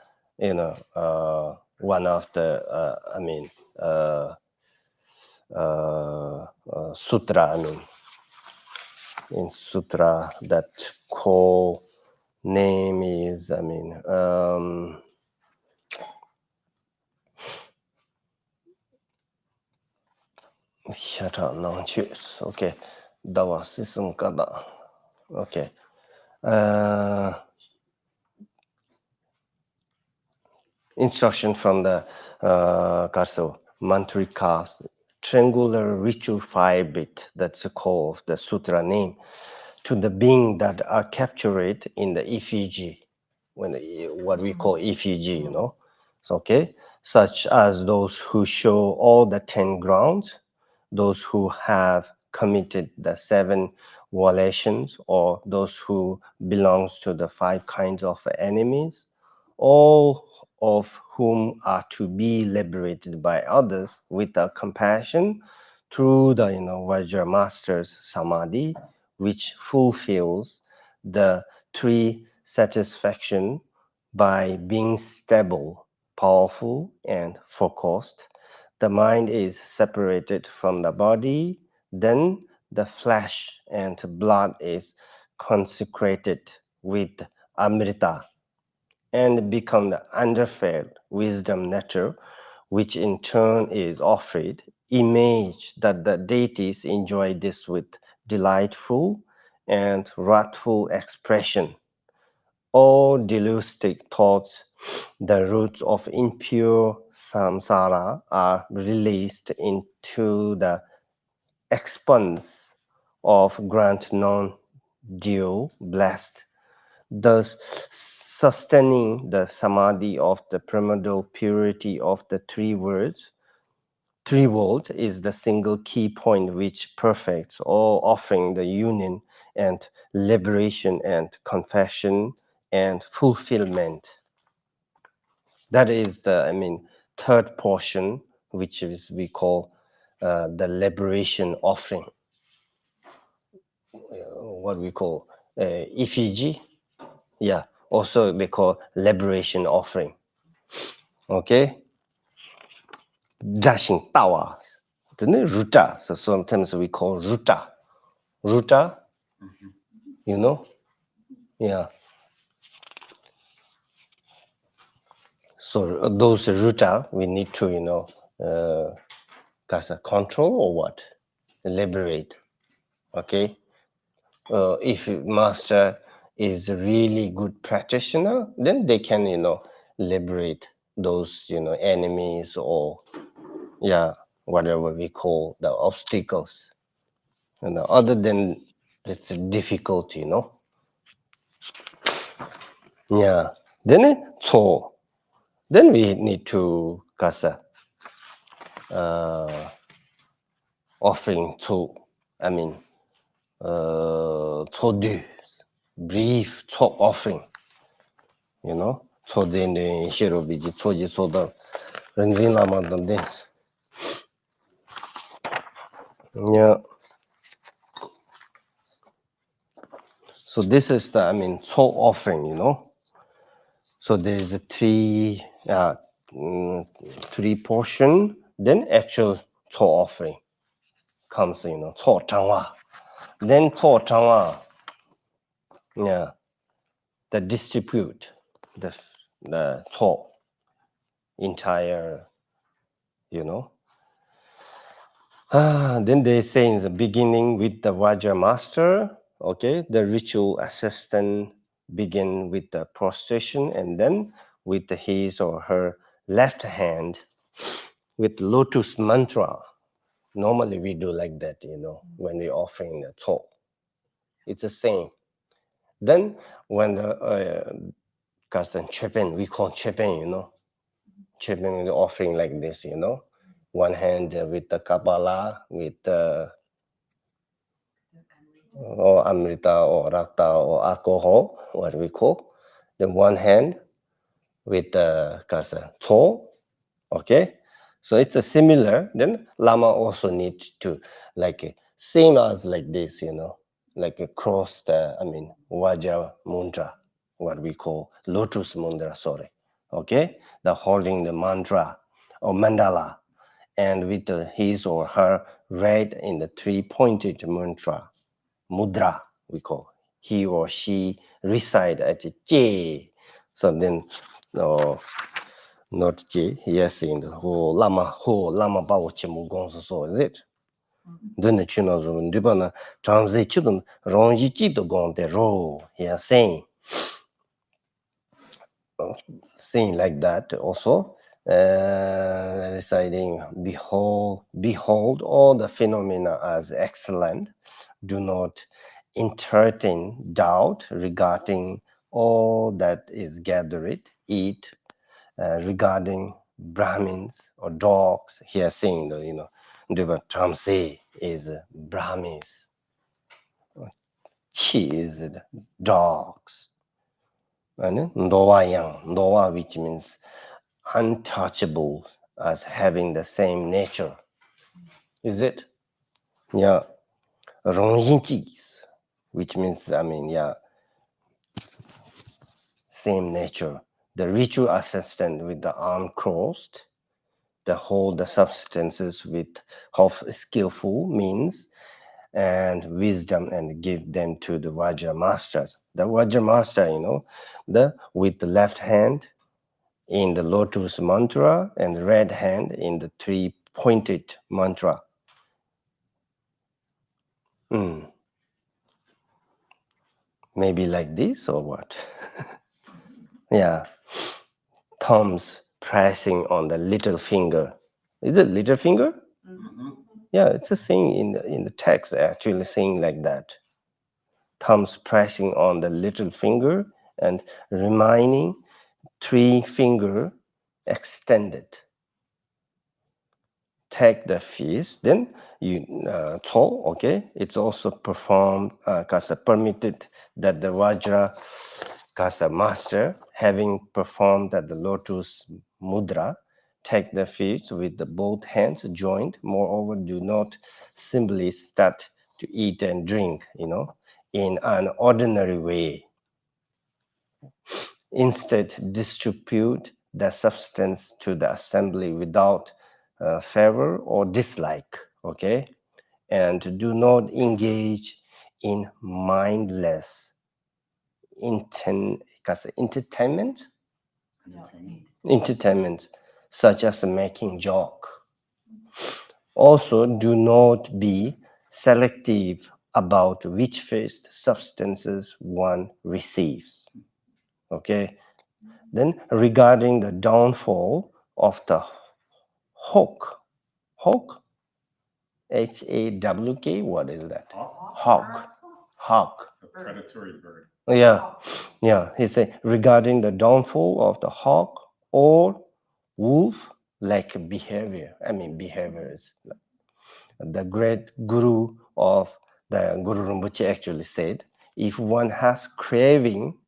one of the sutra. In sutra, that core name is okay, Dawa Sisum Kada. Okay. instruction from the Karze mantrika, triangular ritual 5-bit, that's the core of the sutra name, to the being that are captured in the effigy, what we call effigy, you know. So, okay, such as those who show all the 10 grounds, those who have committed the 7 violations, or those who belongs to the 5 kinds of enemies, all of whom are to be liberated by others with a compassion through the Vajra Master's Samadhi, which fulfills the 3 satisfaction by being stable, powerful, and focused. The mind is separated from the body, then the flesh and blood is consecrated with Amrita and become the underfed wisdom nature, which in turn is offered, image that the deities enjoy this with delightful and wrathful expression. All delusive thoughts, the roots of impure samsara, are released into the expanse of grand non-dual blessed, thus sustaining the samadhi of the primordial purity of the 3 words. 3 volt is the single key point which perfects all, offering the union and liberation and confession and fulfillment. That is the, third portion, which is we call the liberation offering. What we call effigy. Yeah, also they call liberation offering. Okay? Dashing tawa. Ruta. So sometimes we call ruta. Ruta, you know? Yeah. So those ruta, we need to, control or what? Liberate. Okay? If master is a really good practitioner, then they can, liberate those, enemies or, whatever we call the obstacles. Other than it's difficult, Yeah. Then we need to offering to, brief offering, 초대는 히로비지 초지 소다 렌진라만던데. Yeah. So this is the offering, So there's a 3 portion, then actual offering comes, changwa. Then changwa, the distribute the entire, then they say in the beginning with the Vajra Master, okay, the ritual assistant begin with the prostration, and then with his or her left hand with lotus mantra. Normally we do like that, when we're offering the talk. It's the same. Then when the chepen, we call chepen, chepen offering like this, one hand with the Kabbalah, with the or Amrita or Rakta or alcohol, what we call. Then one hand with the okay? So it's a similar. Then Lama also needs to, same as like this, like across the, Vajra Mudra, what we call Lotus Mudra, sorry. Okay? The holding the mantra or mandala, and with his or her right in the 3-pointed mantra, mudra, we call. He or she reside at J. So then, not J, yes, in the whole Lama Baochi Mugonso, so is it? Then the Chinos of Dubana, Transit Children, Ronji Chito Gon de Ro, yeah, saying. saying like that also, reciting, behold all the phenomena as excellent. Do not entertain doubt regarding all that is gathered. Eat regarding Brahmins or dogs. Here saying, Dupa Practice is Brahmins. Chi is dogs. And Ndowa, which means untouchable, as having the same nature. Is it? Yeah. Rongjinchis, which means, same nature. The ritual assistant with the arm crossed, the hold the substances with of skillful means and wisdom and give them to the Vajra master. The Vajra master, the with the left hand in the lotus mantra and the right hand in the three-pointed mantra. Maybe like this or what? Yeah. Thumbs pressing on the little finger. Is it little finger? Yeah, it's a saying in the text actually saying like that. Thumbs pressing on the little finger and remaining three finger extended. Take the fist, then you okay. It's also performed kasa permitted that the Vajra kasa master, having performed at the lotus mudra, take the fist with the both hands joined. Moreover, do not simply start to eat and drink, in an ordinary way. Instead, distribute the substance to the assembly without favor or dislike, okay? And do not engage in mindless entertainment, such as making joke. Also, do not be selective about which first substances one receives. Okay. Then regarding the downfall of the hawk, Hawk, what is that? Hawk. It's a predatory bird. Yeah. He said regarding the downfall of the hawk or wolf, like behavior. Behavior is the great guru of the Guru Rinpoche actually said, if one has craving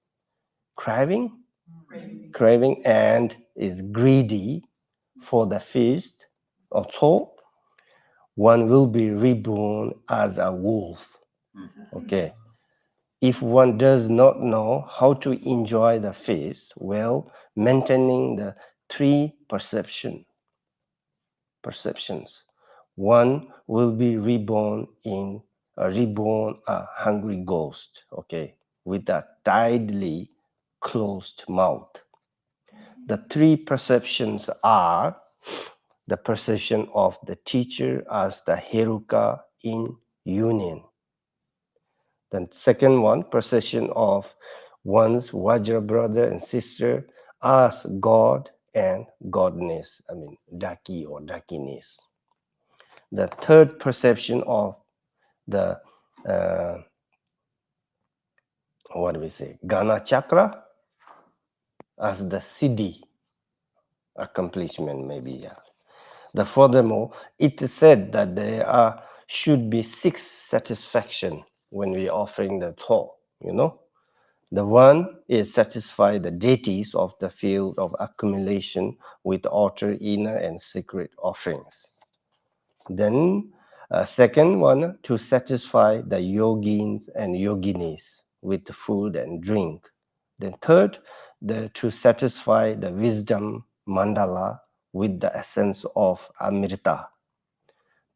and is greedy for the feast or so, one will be reborn as a wolf. Okay. If one does not know how to enjoy the feast, well, maintaining the three perceptions, one will be reborn a hungry ghost, okay, with a tightly closed mouth. The three perceptions are the perception of the teacher as the Heruka in union. Then second one, perception of one's Vajra brother and sister as God and Godness, Daki or Dakiness. The third perception of the, Gana Chakra as the Siddhi accomplishment, maybe, yeah. Furthermore, it is said that there should be 6 satisfaction when we offering the Tho, The one is satisfy the deities of the field of accumulation with outer, inner, and secret offerings. Then, second one, to satisfy the yogins and yoginis with food and drink. Then third, to satisfy the wisdom mandala with the essence of Amrita.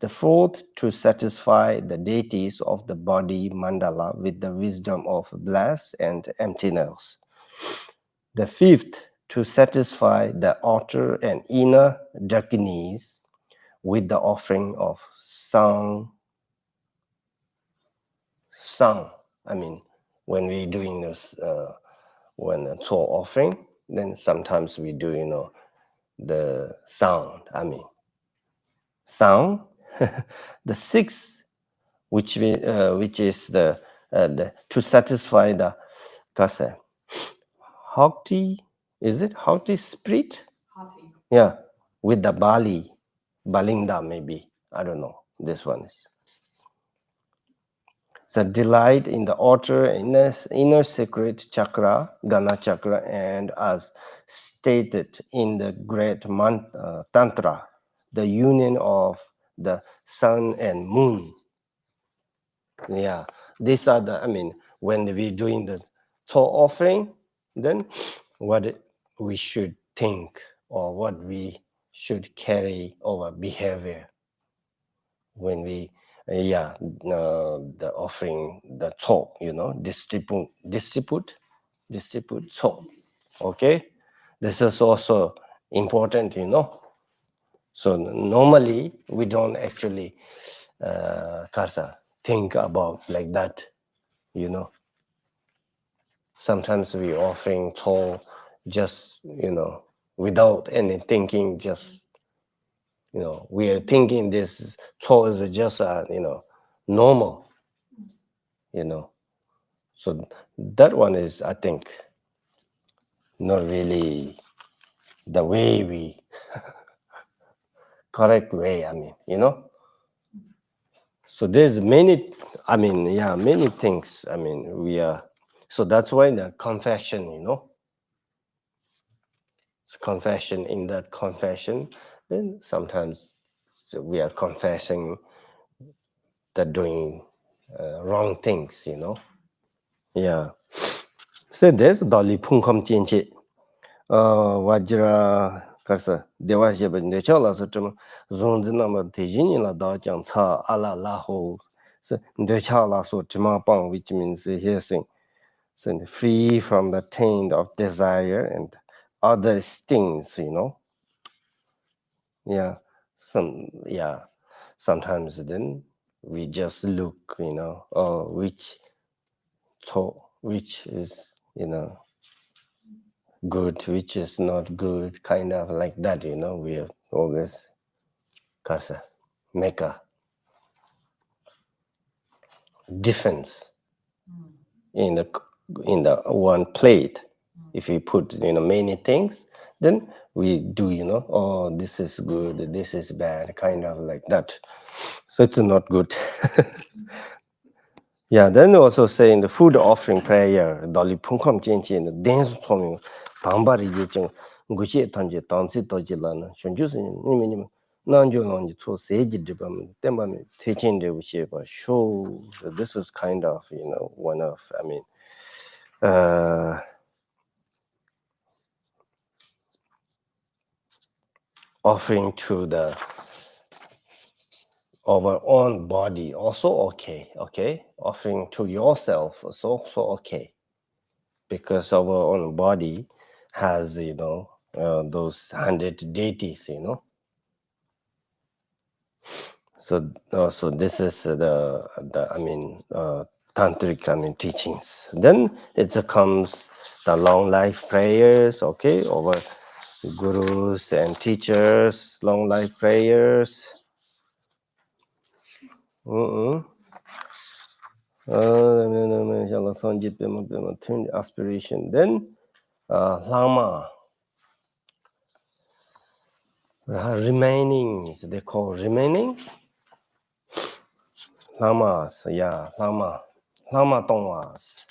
The fourth, to satisfy the deities of the body mandala with the wisdom of bliss and emptiness. The fifth, to satisfy the outer and inner dakinis with the offering of sang. When we're doing this, when it's all offering, Then sometimes we do, the sound. Sound. The sixth, which is the to satisfy the kase, haughty. Is it haughty spirit? Hati. Yeah, with the Bali, Balinda maybe. I don't know. This one is. The delight in the outer inner secret chakra, Gana chakra, and as stated in the great Tantra, the union of the sun and moon. Yeah, these are when we're doing the soul offering, then what we should think or what we should carry our behavior when we the offering the soul, distribute soul. Okay, this is also important. So normally we don't actually Karsa think about like that. Sometimes we offering soul just without any thinking, just we are thinking this soul is just normal, so that one is, I think, not really the way we correct way, so there's many many things, we are, so that's why the confession, confession, in that confession, then sometimes we are confessing that doing wrong things, yeah. So there's Dolly Punkham Chinchi, Vajra Karsa, Devasheba Nechala Satum, Zonzinama Tejinila Dajang Cha Ala Laho, so Dechala so Timapang, which means hearsing, so free from the taint of desire and other stings, yeah. Sometimes then we just look, which is good, which is not good, kind of like that, we always kasa make a difference in the one plate. If we put many things, then we do oh, this is good, this is bad, kind of like that, so it's not good. Yeah, then also say in the food offering prayer, Dolly Punkham Chenchi in the dance toming, Tambari Yiching, Guchi Tanje, Tansi Tojilana, Shunjus in Nimin, Nanjolonji, to Sage Dibam, Temban, teaching the Usheba show. This is kind of, one of, offering to our own body, also okay, offering to yourself is also okay, because our own body has those 100 deities, so this is the tantric teachings. Then it comes the long life prayers, okay, over gurus and teachers, long life prayers. Aspiration. Then lama, remaining, they call remaining lamas, lama tongwas,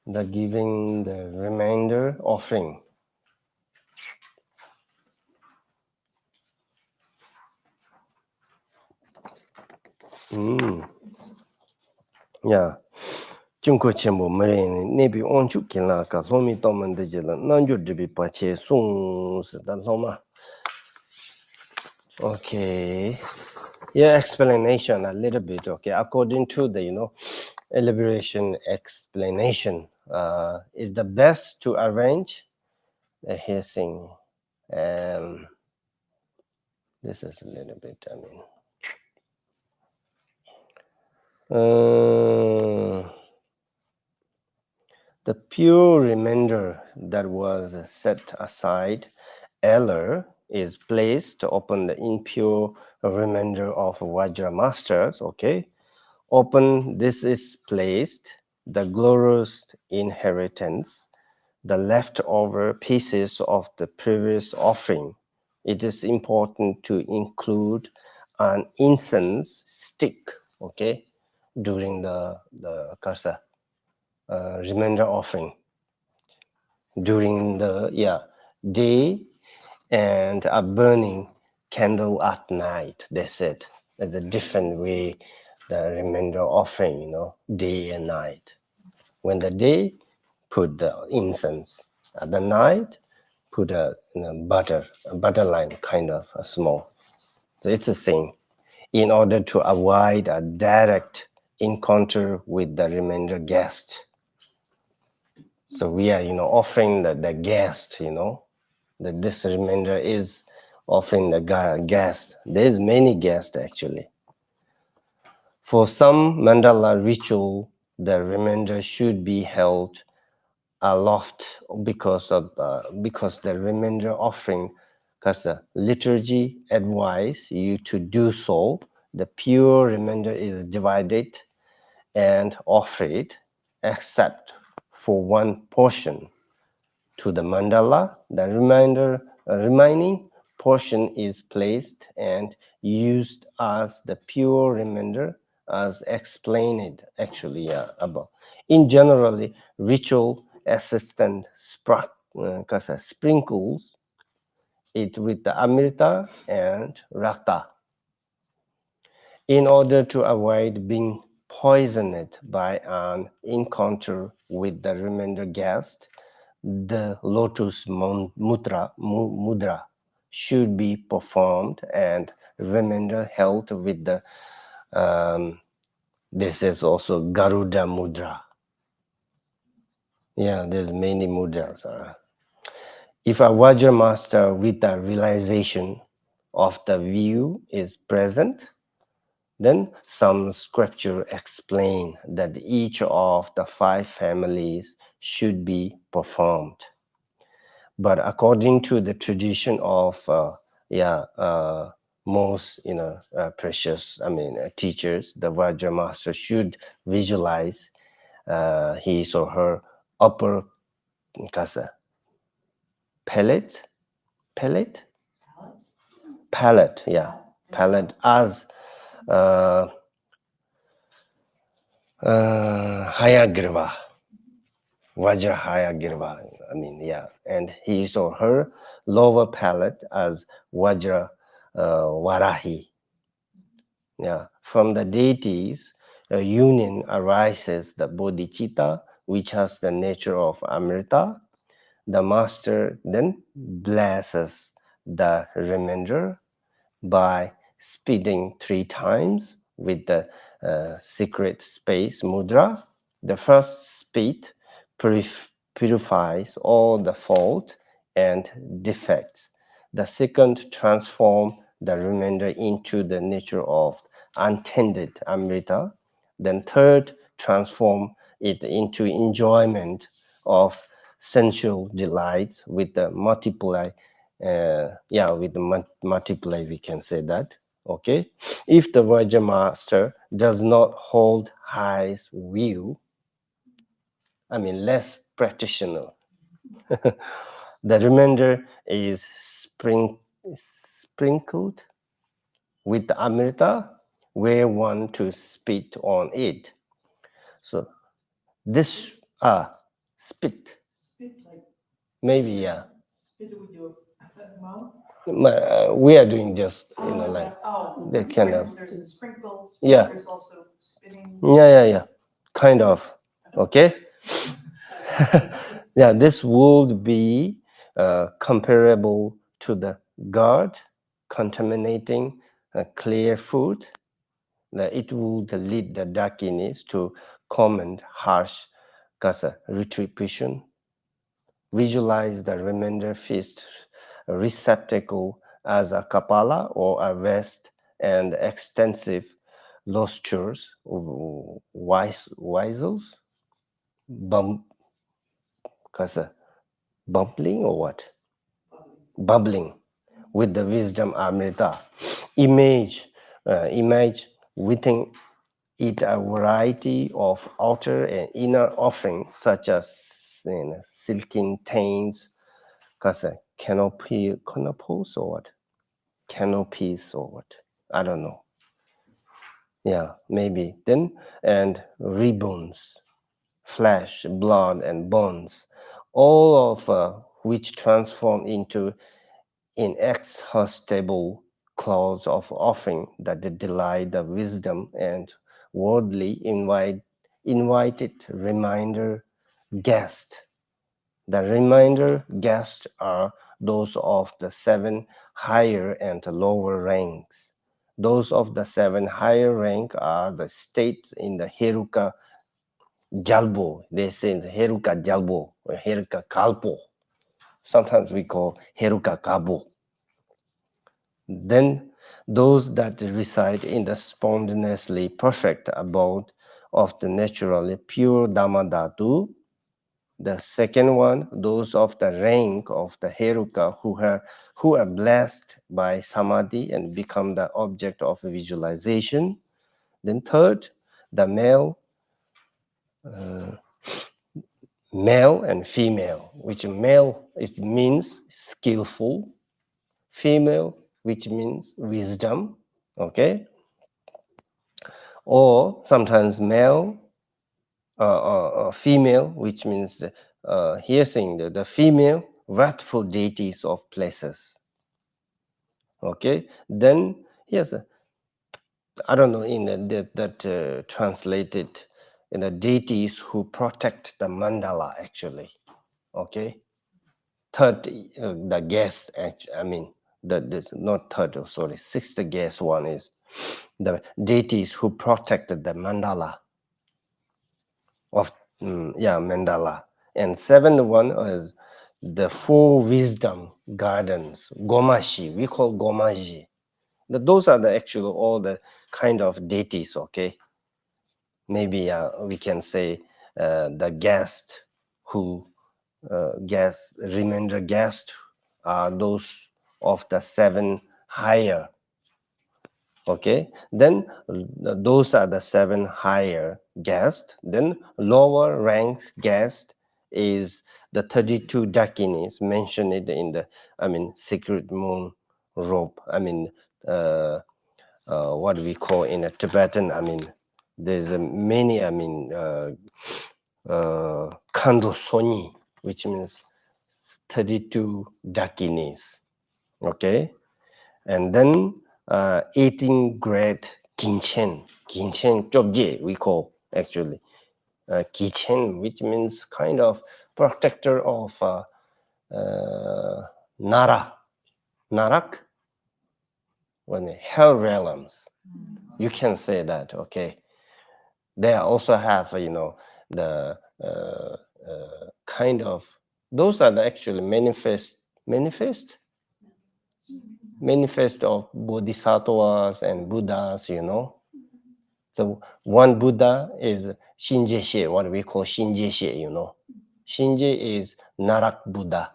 the giving the remainder offering. Yeah. Junko Chembo Marine, Nebi Onchu Kilaka, Lomi Toman de Jilla, Nanjo Dibi Pache, Sons, the Loma. Okay. Yeah, explanation a little bit. Okay, according to the elaboration explanation, is the best to arrange the hearsing. This is a little bit, The pure remainder that was set aside earlier is placed upon the impure remainder of Vajra masters, okay? Upon this is placed the glorious inheritance, the leftover pieces of the previous offering. It is important to include an incense stick, okay, during the karsa remainder offering during the day, and a burning candle at night. They said there's a different way the remainder offering, day and night. When the day, put the incense. At the night, put a butter line, kind of a small. So it's the same. In order to avoid a direct encounter with the remainder guest. So we are, offering the guest, that this remainder is offering the guest. There's many guests actually. For some mandala ritual, the remainder should be held aloft because the remainder offering, because the liturgy advise you to do so. The pure remainder is divided and offered, except for one portion to the mandala. The remaining portion is placed and used as the pure remainder, as explained actually above. In generally, ritual assistant sprinkles it with the amrita and rakta in order to avoid being poisoned by an encounter with the remainder guest. The lotus mudra should be performed and remainder held with the this is also Garuda mudra. Yeah, there's many mudras. If a Vajra master with the realization of the view is present, then some scripture explain that each of the 5 families should be performed. But according to the tradition of most precious teachers, the Vajra master should visualize his or her upper kasa palate as Hayagriva, Vajra Hayagriva, and his or her lower palate as Vajra Varahi. Yeah, from the deities, a union arises the bodhicitta, which has the nature of Amrita. The master then blesses the remainder by spitting 3 times with the secret space mudra. The first spit purifies all the fault and defects. The second transforms the remainder into the nature of untended amrita. Then third, transform it into enjoyment of sensual delights with the multiply. With the multiply, we can say that. Okay, if the Vajra master does not hold high view, less practitioner, the remainder is sprinkled with the amrita where one to spit on it. So this spit, like, maybe spit it with your mouth? we are doing just That kind of there's the sprinkle. Yeah. There's also spitting. yeah kind of. Okay. Yeah, this would be comparable to the god contaminating clear food. It would lead the dakinis to comment harsh retribution. Visualize the remainder feast receptacle as a kapala or a vest and extensive lusters, vessels, Karze. Bubbling or what? Bubbling with the wisdom amrita. Image within it a variety of outer and inner offerings such as silken taints, canopies or what? Canopies or what? I don't know. Yeah, maybe. Then, and ribbons, flesh, blood, and bones, all of which transform into inexhaustible clouds of offering that delight the wisdom and worldly invited reminder guest. The reminder guests are those of the 7 higher and lower ranks. Those of the 7 higher rank are the states in the Heruka Jalbo. They say the Heruka Jalbo or Heruka Kalpo. Sometimes we call Heruka Kabo. Then those that reside in the spontaneously perfect abode of the naturally pure Dhammadhatu. The second one, those of the rank of the Heruka who are blessed by Samadhi and become the object of visualization. Then third, the male and female, which male it means skillful, female which means wisdom, okay? Or sometimes male female, which means here saying the female wrathful deities of places. Okay, then yes, I don't know in that translated in the deities who protect the mandala actually. Okay, third the guest I mean the not third sorry sixth guest one is the deities who protected the mandala of mandala, and seventh one is the 4 wisdom gardens, gomashi, we call gomaji. Those are the actual all the kind of deities, okay? Maybe we can say the guest who remainder guest are those of the 7 higher. Okay, then those are the 7 higher guests. Then lower ranked guest is the 32 dakinis mentioned in the secret moon robe. What we call in a Tibetan. There's many. Kando Soni, which means 32 dakinis. Okay. And then 18 grade Ginchen Chobje, we call actually. Gichen, which means kind of protector of Narak, when hell realms. You can say that, okay. They also have, the kind of, those are the actually manifest of bodhisattvas and Buddhas, So one Buddha is Shinje-she, what we call Shinje-she, Shinje is Narak Buddha.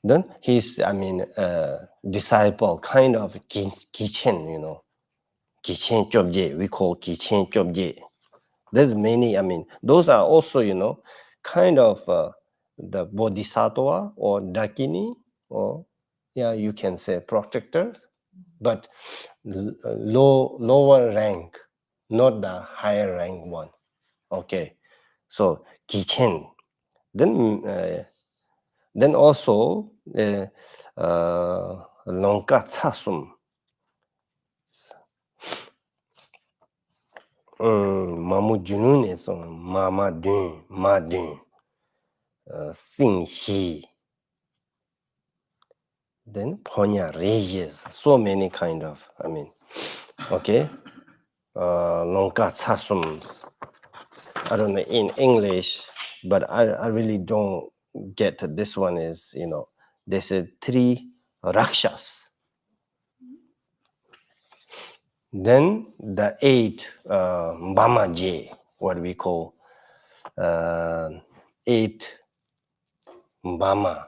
Then his, disciple, kind of Gichen, Gichen Chobje, we call Gichen Chobje. There's many, those are also, kind of the bodhisattva or dakini, or you can say protectors, but lower rank, not the higher rank one. Okay, so Gichen. Then also Longka Tsasum. Mamu Junun is on Mama Dun, Ma Dun, Sing Shi. Then Ponya Regis, so many kind of, okay. Longka Tsasums. I don't know in English, but I really don't get this one is, they said 3 Rakshas. Then the 8 Mbamaje, what we call 8 Mbama.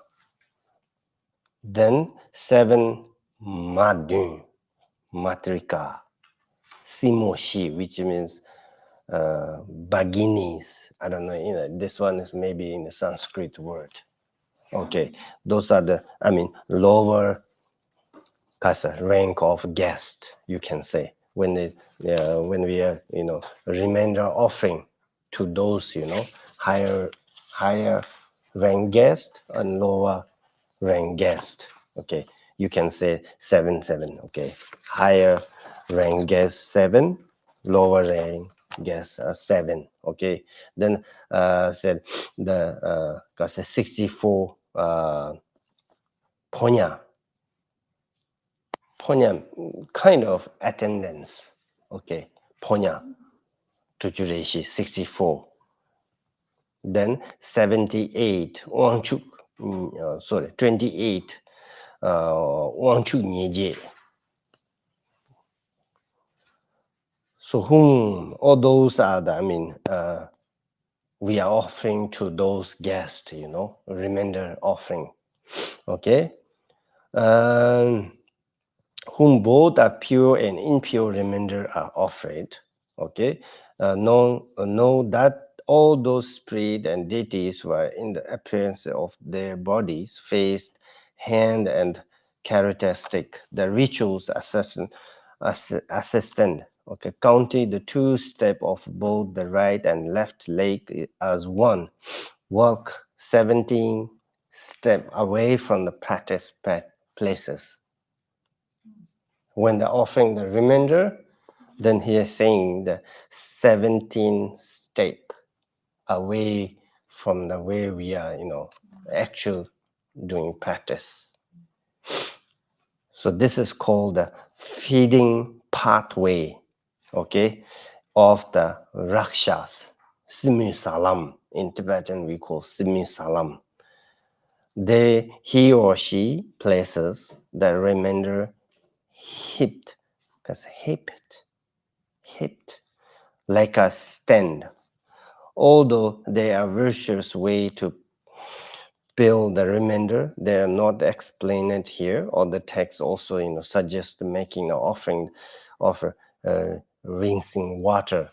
Then 7 Madun, Matrika, Simoshi, which means Baginis. I don't know, this one is maybe in the Sanskrit word. Okay, those are the, lower rank of guest, you can say. When we are, remainder offering to those, higher rank guest and lower rank guest. Okay, you can say 7, 7. Okay, higher rank guest 7, lower rank guest 7. Okay, then said the 64 ponya kind of attendance. Okay, ponya tujureshi 64. Then 78 wangchu, 28 wangchu nyeje. So whom all those are the, we are offering to those guests, remainder offering. Okay, whom both are pure and impure remainder are offered. Okay, know that all those spirits and deities were in the appearance of their bodies, face, hand, and characteristic. The rituals assistant, okay, counting the 2 steps of both the right and left leg as one. Walk 17 steps away from the practice places. When they're offering the remainder, then he is saying the 17 step away from the way we are, actual doing practice. So this is called the feeding pathway, okay, of the Rakshas, Simu Salam. In Tibetan we call Simu Salam. He or she places the remainder hipped, like a stand. Although they are virtuous way to build the remainder, they are not explained here, or the text also suggests making an offering, rinsing water.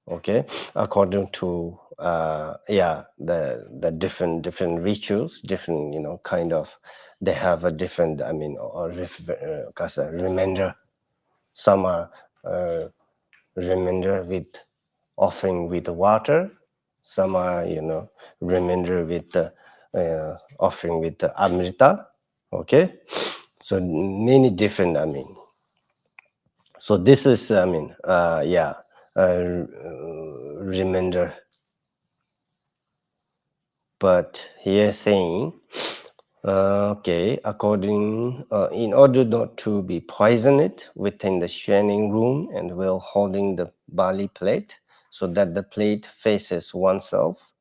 Okay, according to the different rituals, different kind of, they have a different remainder. Some are remainder with offering with water, some are remainder with offering with amrita. Okay, so many different so this is remainder. But here saying okay, according in order not to be poisoned within the shining room, and while holding the Bali plate so that the plate faces oneself,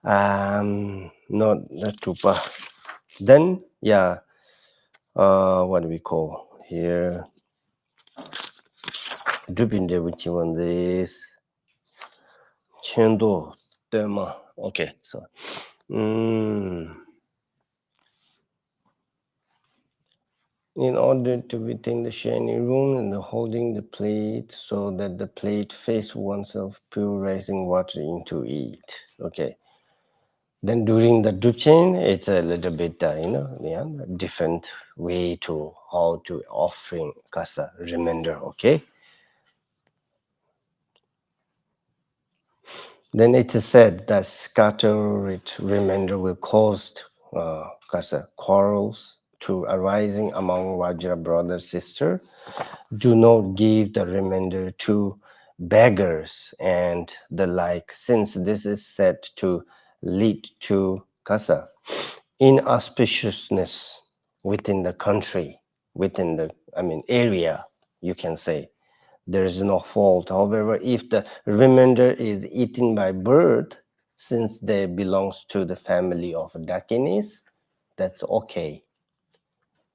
not the tupa. Then what do we call here? Dupinde which one this? Chendo Dema. Okay, so in order to within the shining room and holding the plate so that the plate face oneself, pure rising water into it. Okay. Then during the Dupchen, it's a little bit, different way to how to offering kasa remainder. Okay. Then it is said that scattered remainder will cause quarrels to arising among Vajra brother sister. Do not give the remainder to beggars and the like, since this is said to lead to inauspiciousness within the country, within the area, you can say. There is no fault. However, if the remainder is eaten by bird, since they belongs to the family of Dakinis, that's okay.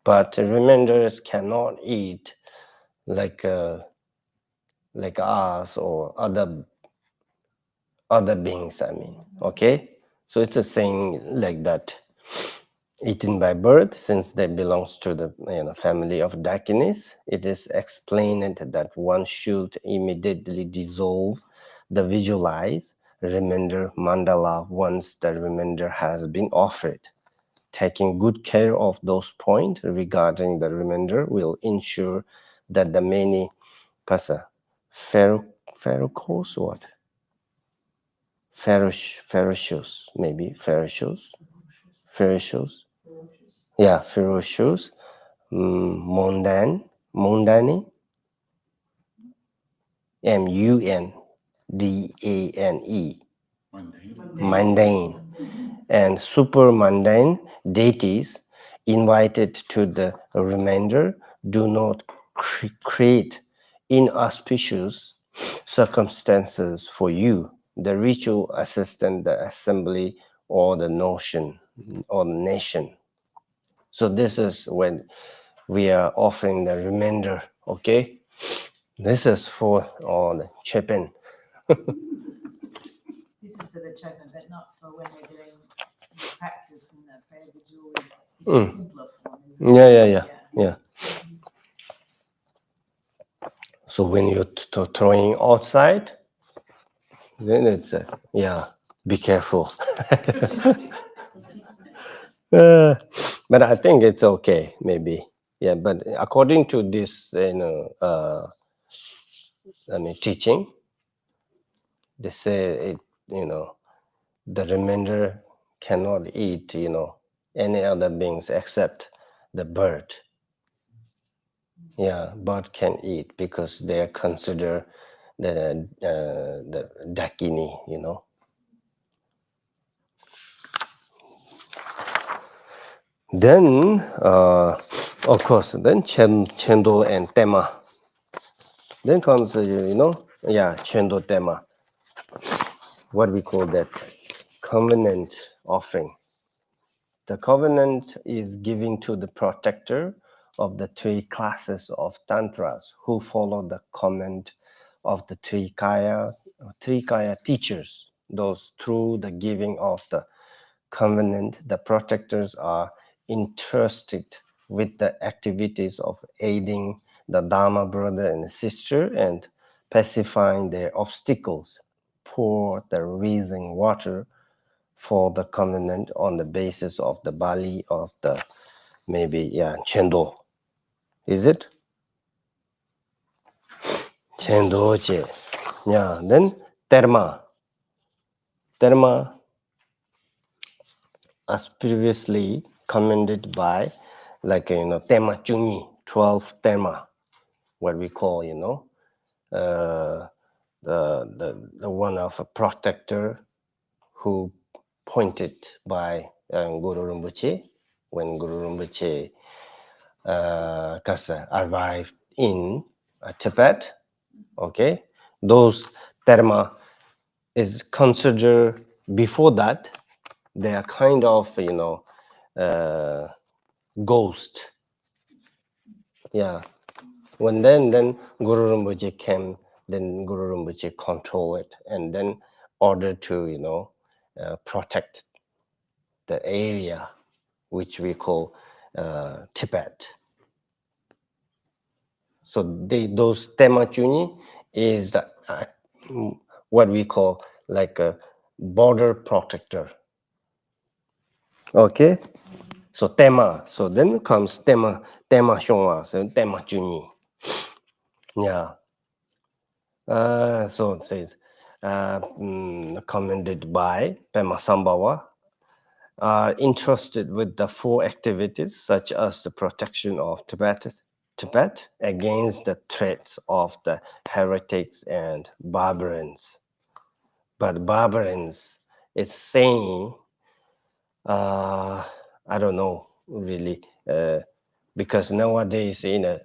But remainders cannot eat like us or other other beings, I mean. Okay? So it's a saying like that. Eaten by bird, since they belongs to the family of Dakinis, it is explained that one should immediately dissolve the visualize remainder mandala once the remainder has been offered. Taking good care of those points regarding the remainder will ensure that the many ferocious what? Ferocious, maybe ferocious, ferocious, yeah, ferocious, mundane, mundane, mundane, and super mundane deities invited to the remainder do not create inauspicious circumstances for you, the ritual assistant, the assembly, or the notion or nation. So this is when we are offering the remainder. Okay, this is for all the Chepin. This is for the chapter, but not for when they're doing the practice and the prayer vigil. It's Mm. a simpler form, isn't it? Yeah. So when you're throwing outside, then it's be careful. But I think it's okay, maybe. Yeah, but according to this, teaching, they say it, the remainder cannot eat, any other beings except the bird. Yeah, bird can eat because they are considered the dakini, Then, of course, then Chendo and Tema. Then comes, Chendo Tema. What we call that? Covenant offering. The covenant is given to the protector of the three classes of tantras who follow the command of the three kaya teachers. Those through the giving of the covenant, the protectors are entrusted with the activities of aiding the Dharma brother and sister and pacifying their obstacles, pour the rising water for the covenant on the basis of the Bali of the Chendo. Is it? Chendoche. Yeah, then Terma. Terma, as previously commended by, Tema Chungi, 12 Terma, what we call, the one of a protector who pointed by Guru Rinpoche when Guru Rinpoche arrived in Tibet. Okay, those terma is considered before that they are kind of ghost. Yeah, when then Guru Rinpoche came, then Guru Rinpoche control it and then order to protect the area which we call Tibet. So those Tema Chuni is what we call like a border protector. Okay, so Tema. So then comes Tema Shongwa, so Tema Chuni. Yeah. So it says commended by Pema Sambhawa, are entrusted with the four activities such as the protection of Tibet against the threats of the heretics and barbarians. But barbarians is saying, I don't know really, because nowadays in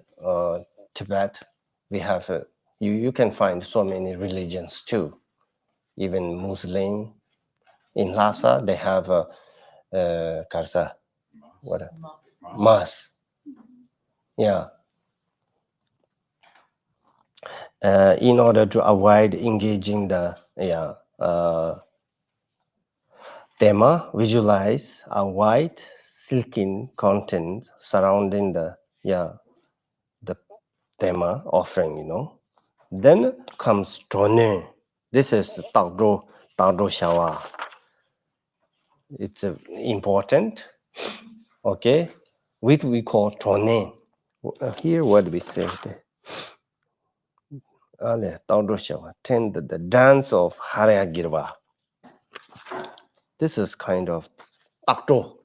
Tibet we have you can find so many religions too, even Muslim. In Lhasa they have Karsa, what mass. Yeah. In order to avoid engaging the tema, visualize a white silken content surrounding the tema offering. Then comes Tone. This is Tagdo Shawa. It's important. Okay. Which we call Tone. Here what we say. Tagdo Shawa. Tend the dance of Harya Girva. This is kind of Tagdo.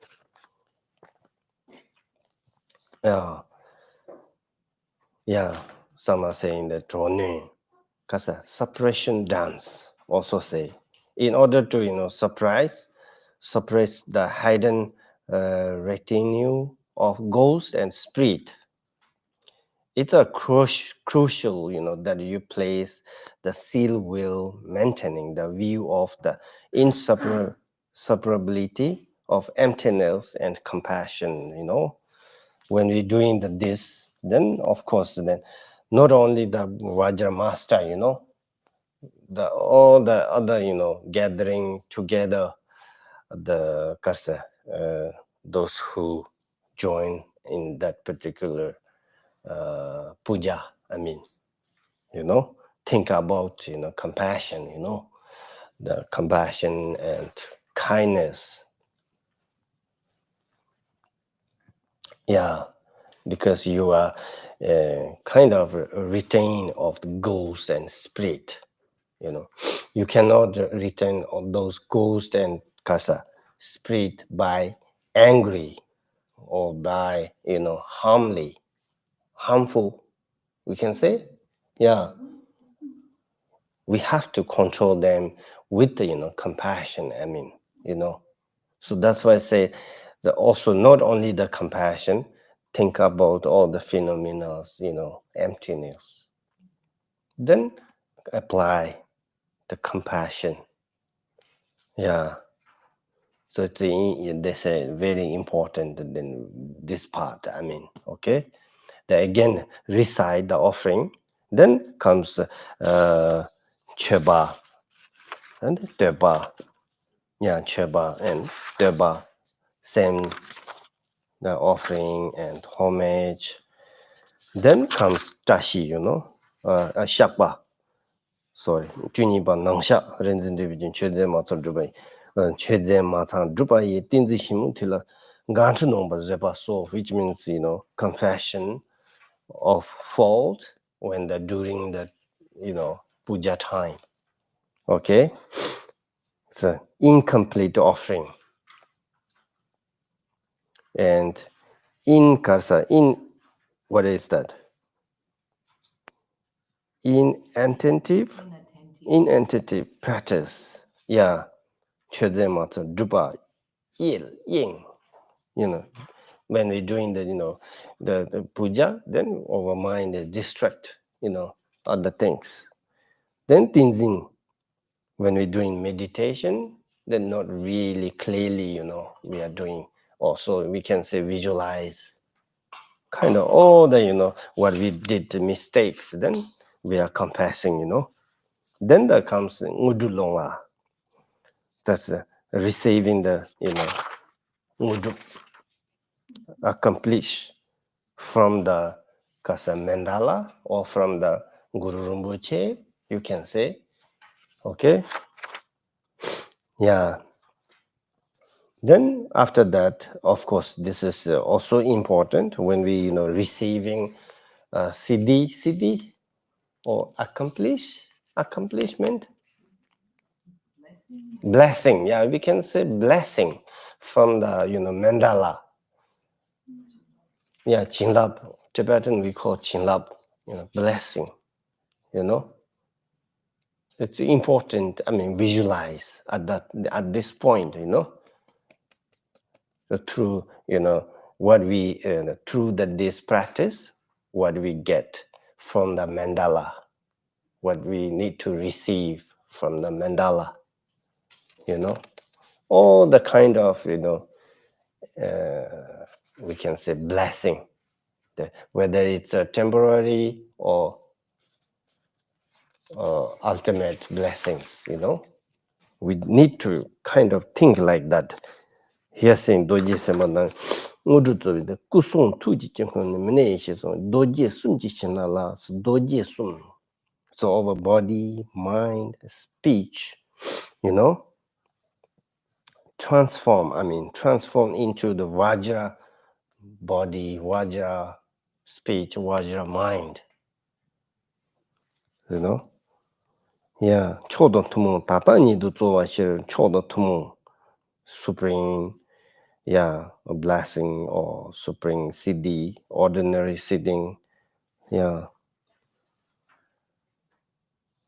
Some are saying the Tone. Because suppression dance also say. In order to, suppress the hidden retinue of ghost and spirit. It's a crucial, that you place the seal will maintaining the view of the inseparability of emptiness and compassion. When we're doing this, then of course, then not only the Vajra master, all the other, gathering together the Karsa, those who join in that particular puja. Think about, compassion, the compassion and kindness. Because you are kind of retain of the ghost and spirit. You cannot retain all those ghost and kasa spirit by angry or by harmful, we can say. We have to control them with the compassion. So that's why I say that also not only the compassion, think about all the phenomena, emptiness, then apply the compassion. So it's they say very important than this part. Okay. Then again recite the offering. Then comes Cheba and Deba. Cheba and Deba. Same the offering and homage. Then comes Tashi, Shakba. Sorry, Juniba Nangsha, Renzin Division, Chedze Matsan Dubai, Chedze Matsan Dubai, Tinzi Shimutila, Gantanomba Zeba So, which means, confession of fault when during the, puja time. Okay? It's an incomplete offering. And in Karsa, what is that? Inattentive practice. Chödze Matsu Dupa Ying. When we're doing the puja, then our mind is distract, other things. Then Tenzin, when we're doing meditation, then not really clearly, we are doing. Also, we can say visualize kind of all the, what we did, the mistakes, then we are compassing, Then there comes Ngudulongwa. That's receiving the, Ngudu, accomplish from the Kasa Mandala or from the Guru Rinpoche, you can say. Okay? Then after that, of course, this is also important when we, receiving Siddhi or accomplishment. Blessing, we can say blessing from the, mandala. Chinlab. Tibetan we call Chinlab, blessing, It's important, visualize at this point, through, what we, through this practice, what we get from the mandala, what we need to receive from the mandala, all the kind of, we can say blessing, whether it's a temporary or ultimate blessings, We need to kind of think like that. Here saying doji semana ngudu zo de kusong tuji chengkon mene shi so doji sun ji chena la doji sun. So our body, mind, speech, you know, transform into the Vajra body, Vajra speech, Vajra mind. You know? Yeah, chodo tumu tata ni do zo wa shi chodo tumu supreme, yeah, a blessing or supreme siddhi, ordinary sitting, yeah.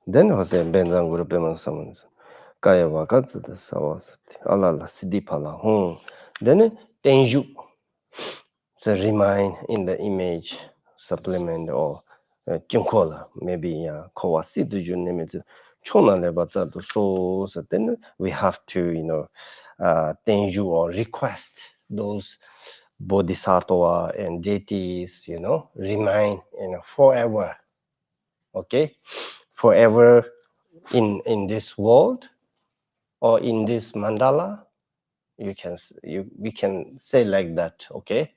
Then Jose Benzan Guru Peman summons Kaya Wakatsu the Sawasati, Alala Siddhipala, Then Tenju, the remind in the image, supplement or Junkola, maybe Kawasidu, you name it, Chona Lebazato. So then we have to, Tenju or request those Bodhisattva and deities, remain forever. Okay? Forever in this world or in this mandala, we can say like that, okay?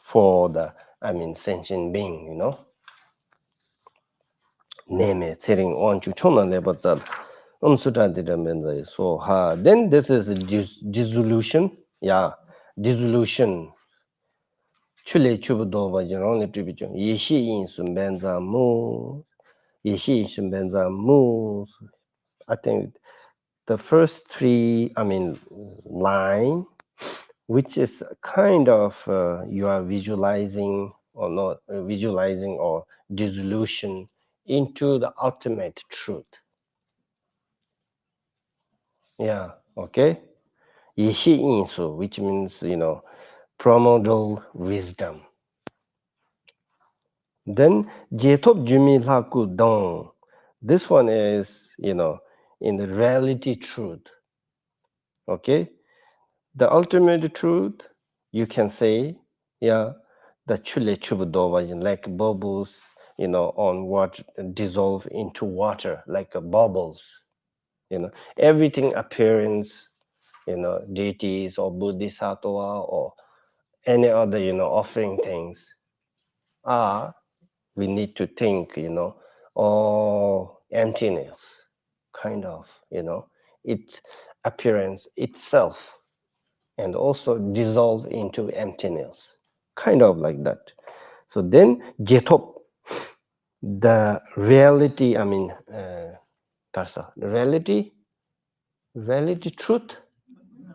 For the sentient being, name it, sitting on chuchona lebatal. So then this is dissolution. Yeah, dissolution. Chule chubudo vajiron lipibijon. Yeshi in sumbenza moves. Yeshi in sumbenza moves. I think the first three, line, which is kind of you are visualizing or not visualizing or dissolution into the ultimate truth. Yeah, okay. Yishi insu, which means, primordial wisdom. Then jetop jumi laku dong. This one is, in the reality truth. Okay. The ultimate truth, you can say, the chule chubudo, like bubbles, on water, dissolve into water, like bubbles. Everything appearance, deities or bodhisattva or any other, offering things we need to think, emptiness, kind of, its appearance itself. And also dissolve into emptiness, kind of like that. So then jetop, the reality, Karsa, the reality truth,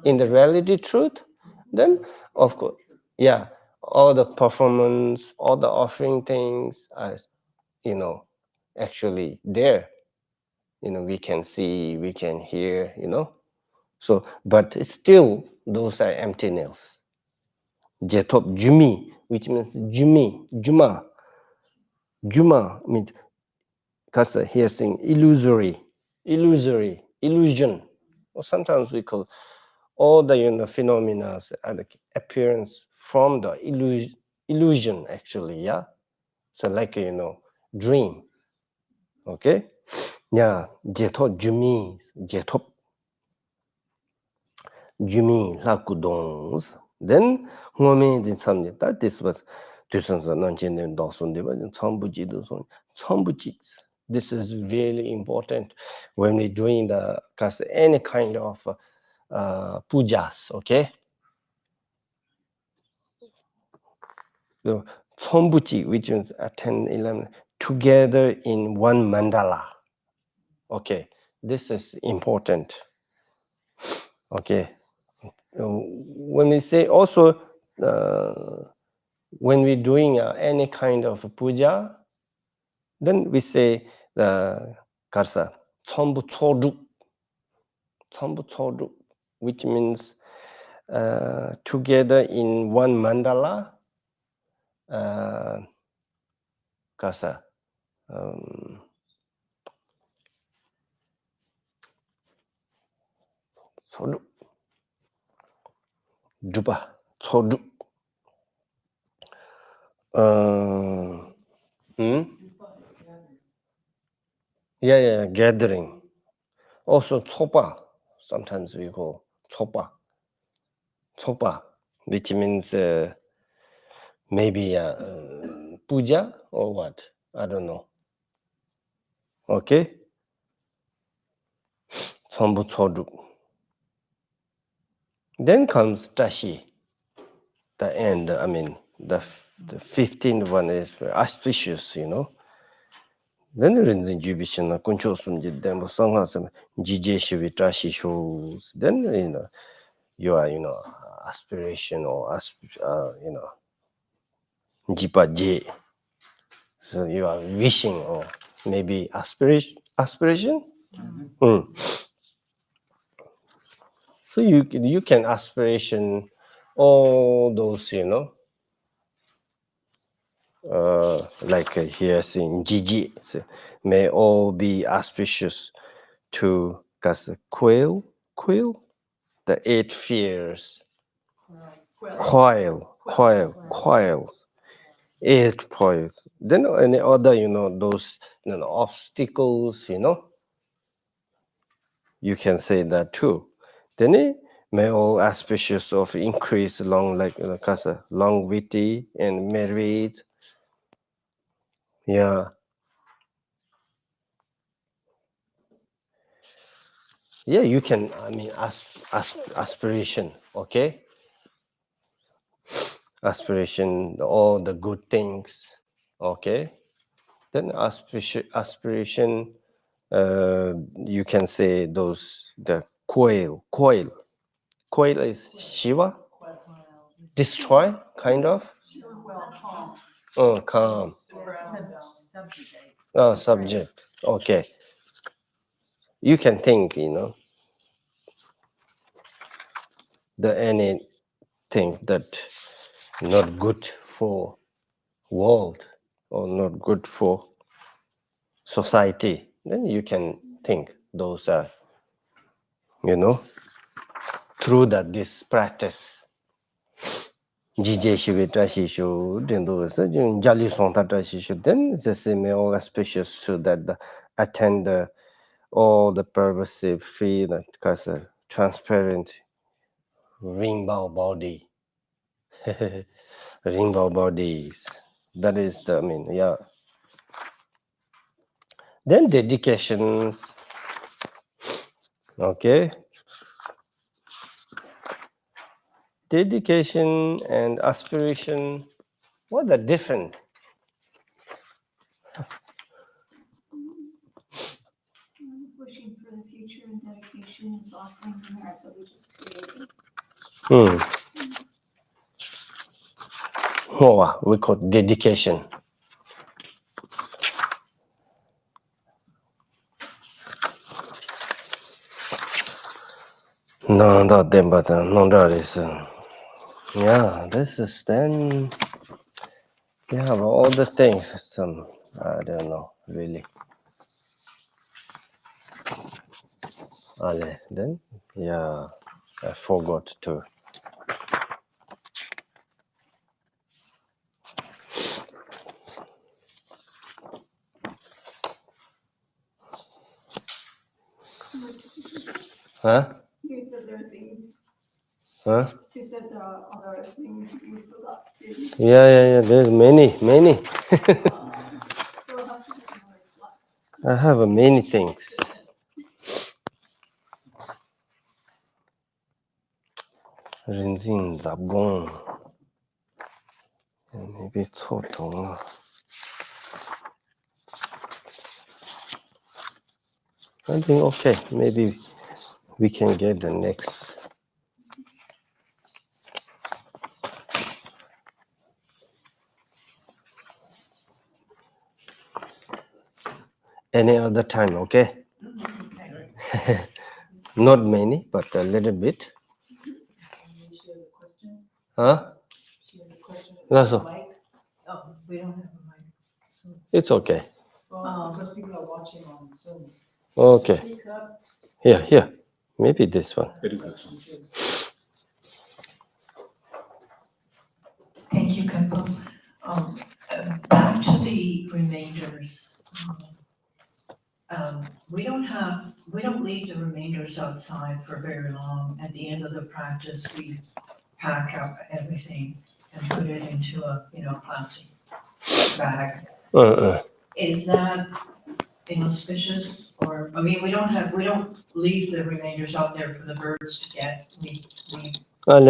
in the reality truth, then of course, all the performance, all the offering things are, actually there. We can see, we can hear, So, but still, those are emptiness. Jetop jumi, which means juma means Kasa here saying illusion. Or sometimes we call all the phenomena and appearance from the illusion actually, yeah. So like dream. Okay, yeah. Jetop jumi lakudons. Then that this was this is really important when we're doing any kind of pujas, okay? So Chombuchi, which means 10, 11, together in one mandala. Okay, this is important. Okay, when we say also when we're doing any kind of puja, then we say Karsa Chombu Chodu, which means together in one mandala. Karsa Chodu Dupa Chodu. Gathering. Also chopa. Sometimes we call chopa. Chopa, which means maybe puja or what? I don't know. Okay. Sombu chodu. Then comes tashi. The end. I mean, the 15th one is auspicious, you know. Then Rigdzin Dupa Kuncho Sumji Dembo Sangha some Jije Tashi shows. Then you are aspiration or Jipa J. So you are wishing or maybe aspiration. So you can aspiration all those like here saying Gigi, so may all be auspicious to quail, the 8 fears, quail, 8 points. Then any other, those obstacles, you can say that too. Then may all auspicious of increase long like longevity and marriage. Yeah. Yeah, you can, I mean, aspiration, okay? Aspiration, all the good things, okay? Then aspiration, you can say the coil. Coil is Shiva? Destroy, kind of? Calm. Oh, calm. Subjugate. Oh, subject, okay. You can think, anything that not good for world or not good for society, then you can think those are, through this practice. Jije Shivita Shishu, then those Jali Sontata Shishu, then the same all auspicious so that attend all the pervasive free because transparent rainbow body. Rainbow bodies. That is the, yeah. Then dedications. Okay. Dedication and aspiration, what are different? Wishing for the future and dedication is offering the merit that we just created. Oh, we call dedication. No, not them, but no, that is. Yeah, this is then. You have all the things. Some, I don't know, really. Ale, then, yeah, I forgot to. Huh? You said there are things, Huh? you said there are other things that you forgot to. Yeah. There's many. So I'll have to get another class. I have many things. Rinzin Zabgong. Maybe it's so long. I think okay. Maybe we can get the next. Any other time, okay? Not many, but a little bit. She has a question. Huh? She has a question. That's all. Mic? Oh, we don't have a mic. So, It's okay. because people are watching on Zoom. Okay. Speak up. Here. Maybe this one. It is this one. Thank you, Khenpo. Back to the remainders. we don't leave the remainders outside for very long. At the end of the practice, we pack up everything and put it into a, plastic bag. Is that inauspicious? Or, I mean, we don't leave the remainders out there for the birds to get. We pack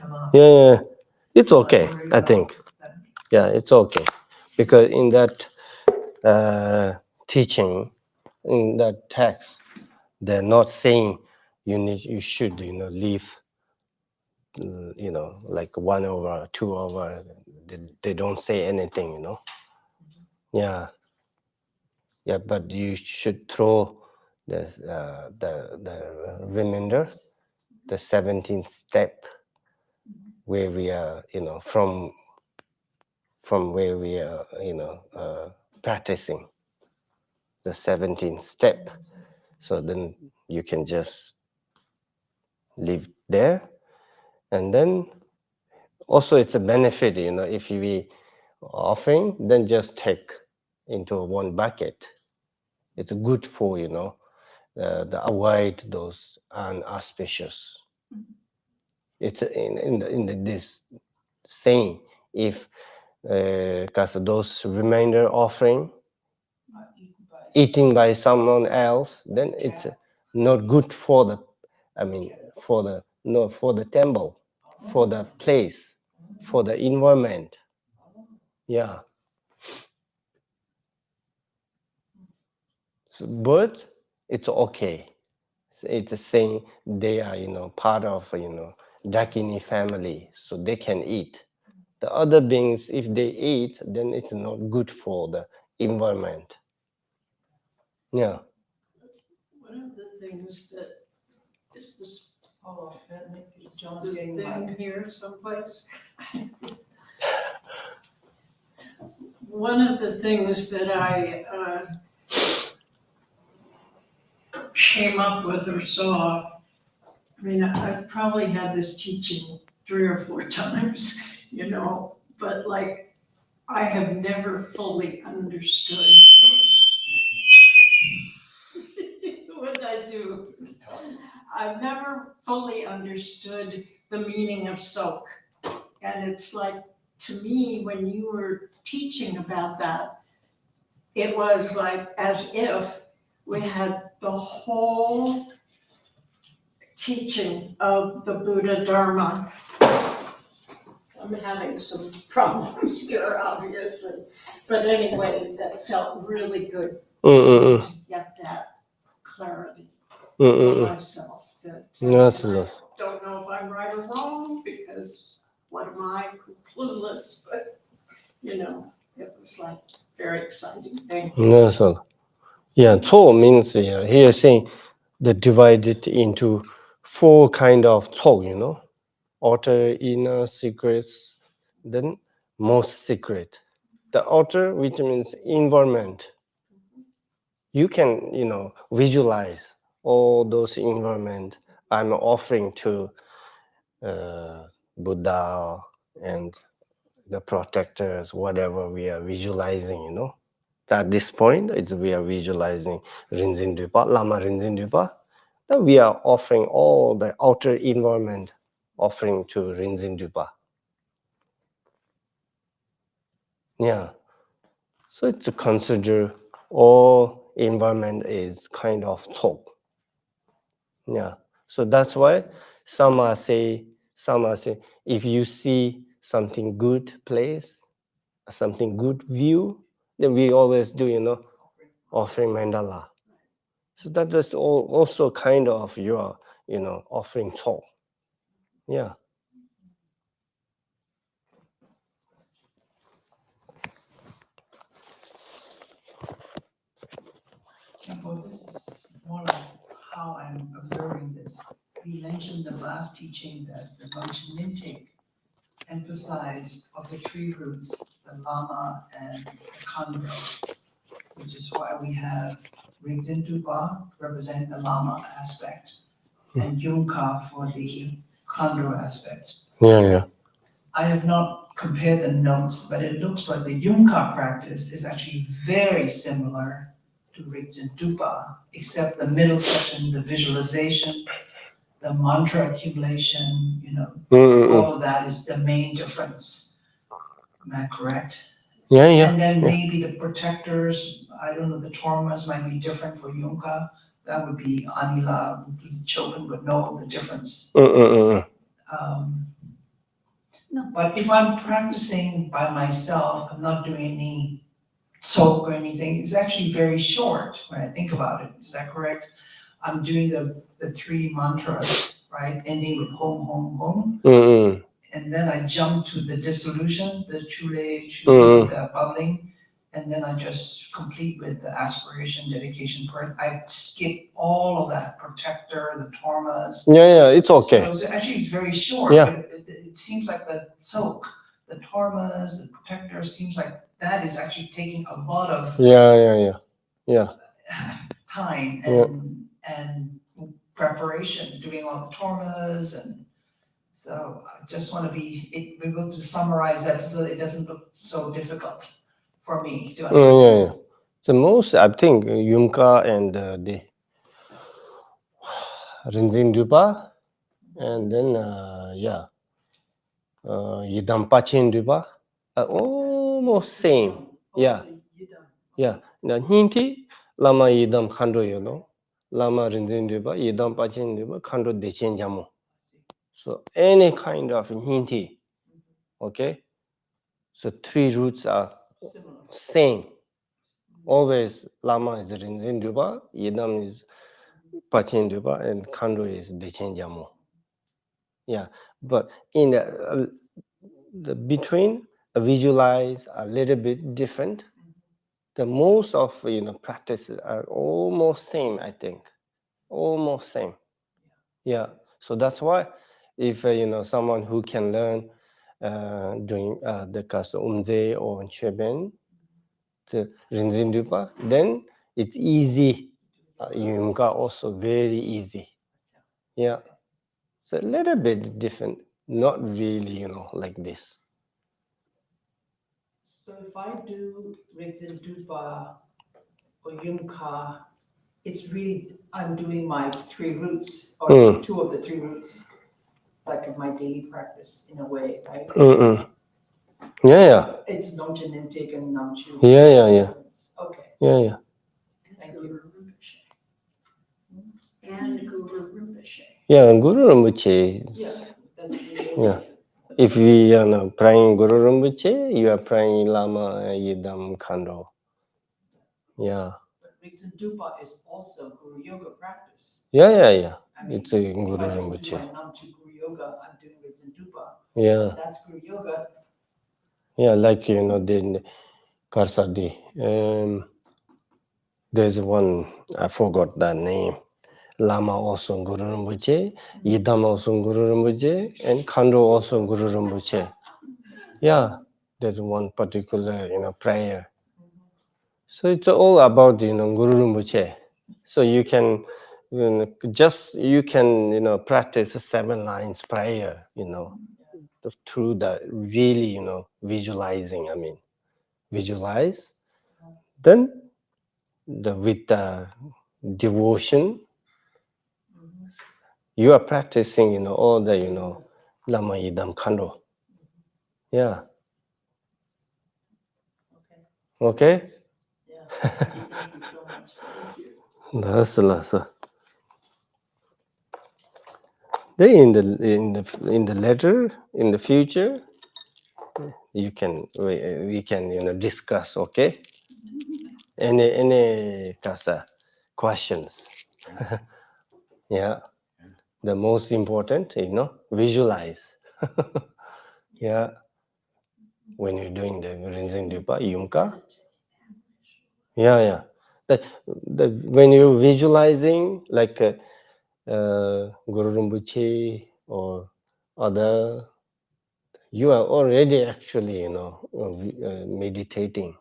them up. Yeah, it's So I okay, worry I about think. that. Yeah, it's okay. Because in that teaching, in that text, they're not saying you should, leave, like 1 hour, 2 hour. They don't say anything, Yeah. Yeah, but you should throw the remainder, the 17th step, where we are, from where we are, practicing the 17th step. So then you can just leave there. And then also it's a benefit, if we offering, then just take into one bucket. It's good for, the avoid those unauspicious. It's in this saying, if because those remainder offering eaten by someone else, then it's not good for the, for the temple, for the place, for the environment. Yeah. So, but it's okay. It's saying they are, part of, Dakini family, so they can eat. The other beings, if they eat, then it's not good for the environment. Yeah. One of the things that is this, oh, John's the getting thing loud. here someplace. One of the things that I came up with or saw, I mean, I've probably had this teaching 3 or 4 times, but like, I have never fully understood. What did I do? I've never fully understood the meaning of soak. And it's like, to me, when you were teaching about that, it was like as if we had the whole teaching of the Buddha Dharma. I'm having some problems here, obviously. But anyway, that felt really good to get that clarity for myself. That Yes, I yes. don't know if I'm right or wrong, because what am I, clueless, but, it was like very exciting thing. Yes, sir. Yeah, Cho means, here saying they divided into 4 kind of Cho, outer, inner, secrets, then most secret. The outer, which means environment. You can, visualize all those environment I'm offering to Buddha and the protectors, whatever we are visualizing, At this point, we are visualizing Rigdzin Dupa, Lama Rigdzin Dupa. Then we are offering all the outer environment, offering to Rigdzin Dupa. Yeah. So it's to consider all environment is kind of Cho. Yeah. So that's why some are say, if you see something good place, something good view, then we always do, offering mandala. So that is also kind of your, offering Cho. Yeah. Well, this is more like how I'm observing this. You mentioned the last teaching that the Ronshi Nintik emphasized of the 3 roots, the Lama and the Khandro, which is why we have Rigdzin Dupa represent the Lama aspect and Yunka for the Khandro aspect. Yeah. I have not compared the notes, but it looks like the Yunka practice is actually very similar to Rigdzin Dupa, except the middle section, the visualization, the mantra accumulation, all of that is the main difference. Am I correct? Yeah, yeah. And then yeah. maybe the protectors, I don't know, the tormas might be different for Yunka. That would be Anila, the children would know the difference. Um, No. But if I'm practicing by myself, I'm not doing any talk or anything, it's actually very short when I think about it. Is that correct? I'm doing the three mantras, right? Ending with home, home, home. And then I jump to the dissolution, the chule, chule, the bubbling. And then I just complete with the aspiration, dedication part. I skip all of that protector, the tormas. Yeah, it's okay. So actually it's very short, Yeah. but it seems like the soak, the tormas, the protector, seems like that is actually taking a lot of Yeah. time Yeah. and preparation, doing all the tormas, and so I just want to be able to summarize that so it doesn't look so difficult for me to understand. Yeah. The most, I think, Yumka and the Rigdzin Dupa, and then, Yidam Pachin Dupa, are almost same. Yeah. Yeah. The Hinti, Lama Yidam Khandro, Lama Rigdzin Dupa, Yidam Pachin Dupa, Khandro Dechen Jamu. So any kind of Hinti, okay? So three roots are same. Always Lama is Rigdzin Dupa, Yidam is Pachin Dupa, and Khandro is Dechen Jamu. Yeah, but in the between, visualize a little bit different. The most of practices are almost same, I think, almost same. Yeah, so that's why if someone who can learn doing the Kasa Umze or Cheben, the Rigdzin Dupa, then it's easy. Yumka also very easy. Yeah, it's a little bit different, not really, like this. So if I do Rigdzin Dupa or Yumka, it's really, I'm doing my three roots, or two of the three roots, like of my daily practice in a way, right? Yeah. It's Nongchen intake and Namchu. Yeah. Okay, Yeah. thank you. And Guru Rinpoche. Yeah, Guru Rinpoche. Yeah, that's really. Yeah. If we are praying Guru Rinpoche, you are praying Lama Yidam Khandro. Yeah. But Rigdzin Dupa is also Guru Yoga practice. Yeah. I mean, It's a if Guru I don't do Rinpoche. my Namchu Guru Yoga, I'm doing Rigdzin Dupa. Yeah. That's Guru Yoga. Yeah, like the Karsadi. There's one, I forgot that name. Lama also Guru Rinpoche, Yidam also Guru Rinpoche, and Khandro also Guru Rinpoche. Yeah, there's one particular, prayer. So it's all about, Guru Rinpoche. So you can, you can, practice 7 lines prayer, through the really, visualizing. I mean, visualize. Then with the devotion, you are practicing, all the, Lama Yidam Khandro. Yeah. Okay? Yeah, thank you so much. Thank you. That's. Then in the letter, in the future, we can discuss. Okay? Any kasa questions? Yeah. The most important, visualize. Yeah. When you're doing the Rigdzin Dupa Yumka. Yeah. When you're visualizing, like Guru Rinpoche or other, you are already actually, meditating.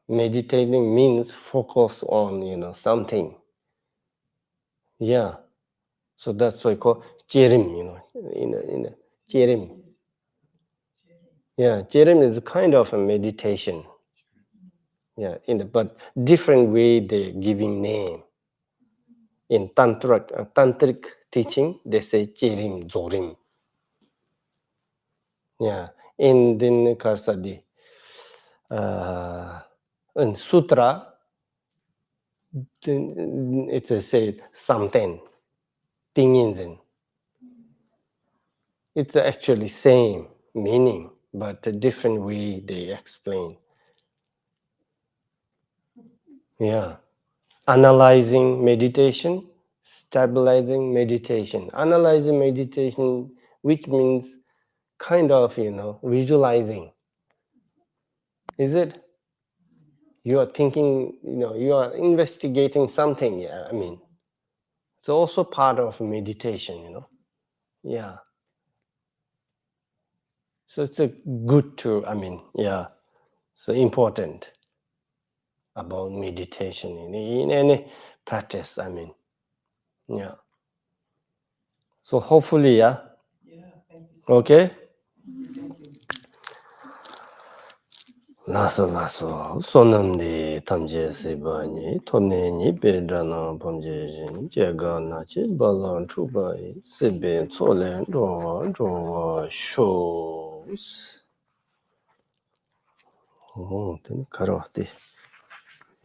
Meditating means focus on, something. Yeah. So that's why called Cherim, in a Cherim. Yeah, Cherim is kind of a meditation. Yeah, but different way they giving name. In tantric teaching, they say chirim, zorim. Yeah, in Din Karsadi, in Sutra, it says something, tingin. It's actually same meaning, but a different way they explain. Yeah. Analyzing meditation, stabilizing meditation. Analyzing meditation, which means kind of, visualizing. Is it? You are thinking, you are investigating something. Yeah, I mean, it's also part of meditation, Yeah. So it's a good to, so important about meditation in any practice, yeah. So hopefully, Yeah, thank you. okay? Thank you. 나서 손남디 탐제 세바니 톱네니 베드라나 범제진 제가 나치 발런 투바이 세베 촐렌 로 쇼스 오 된 가로데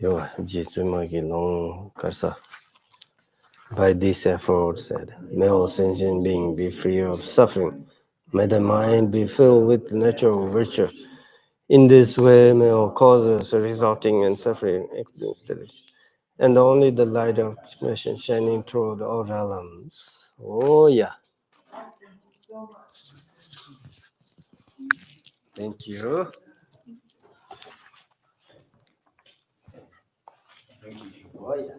요 지주마기 롱 가사 by these efforts said may all sentient being be free of suffering, may the mind be filled with natural virtue. In this way, may all causes resulting in suffering extinguished, and only the light of expression shining through all realms. Oh, yeah. Thank you. Oh, yeah.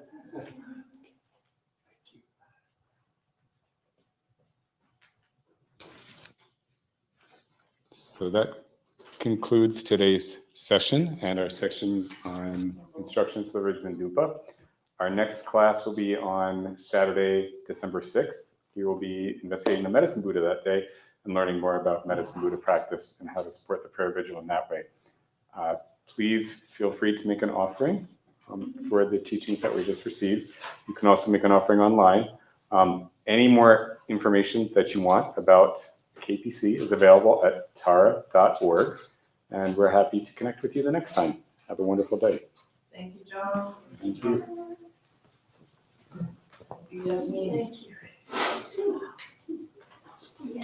So that concludes today's session and our sessions on instructions for the Rigdzin Dupa. Our next class will be on Saturday, December 6th. We will be investigating the Medicine Buddha that day and learning more about Medicine Buddha practice and how to support the prayer vigil in that way. Please feel free to make an offering for the teachings that we just received. You can also make an offering online. Any more information that you want about KPC is available at tara.org, and we're happy to connect with you the next time. Have a wonderful day. Thank you, John. Thank you. Yasmin. Thank you.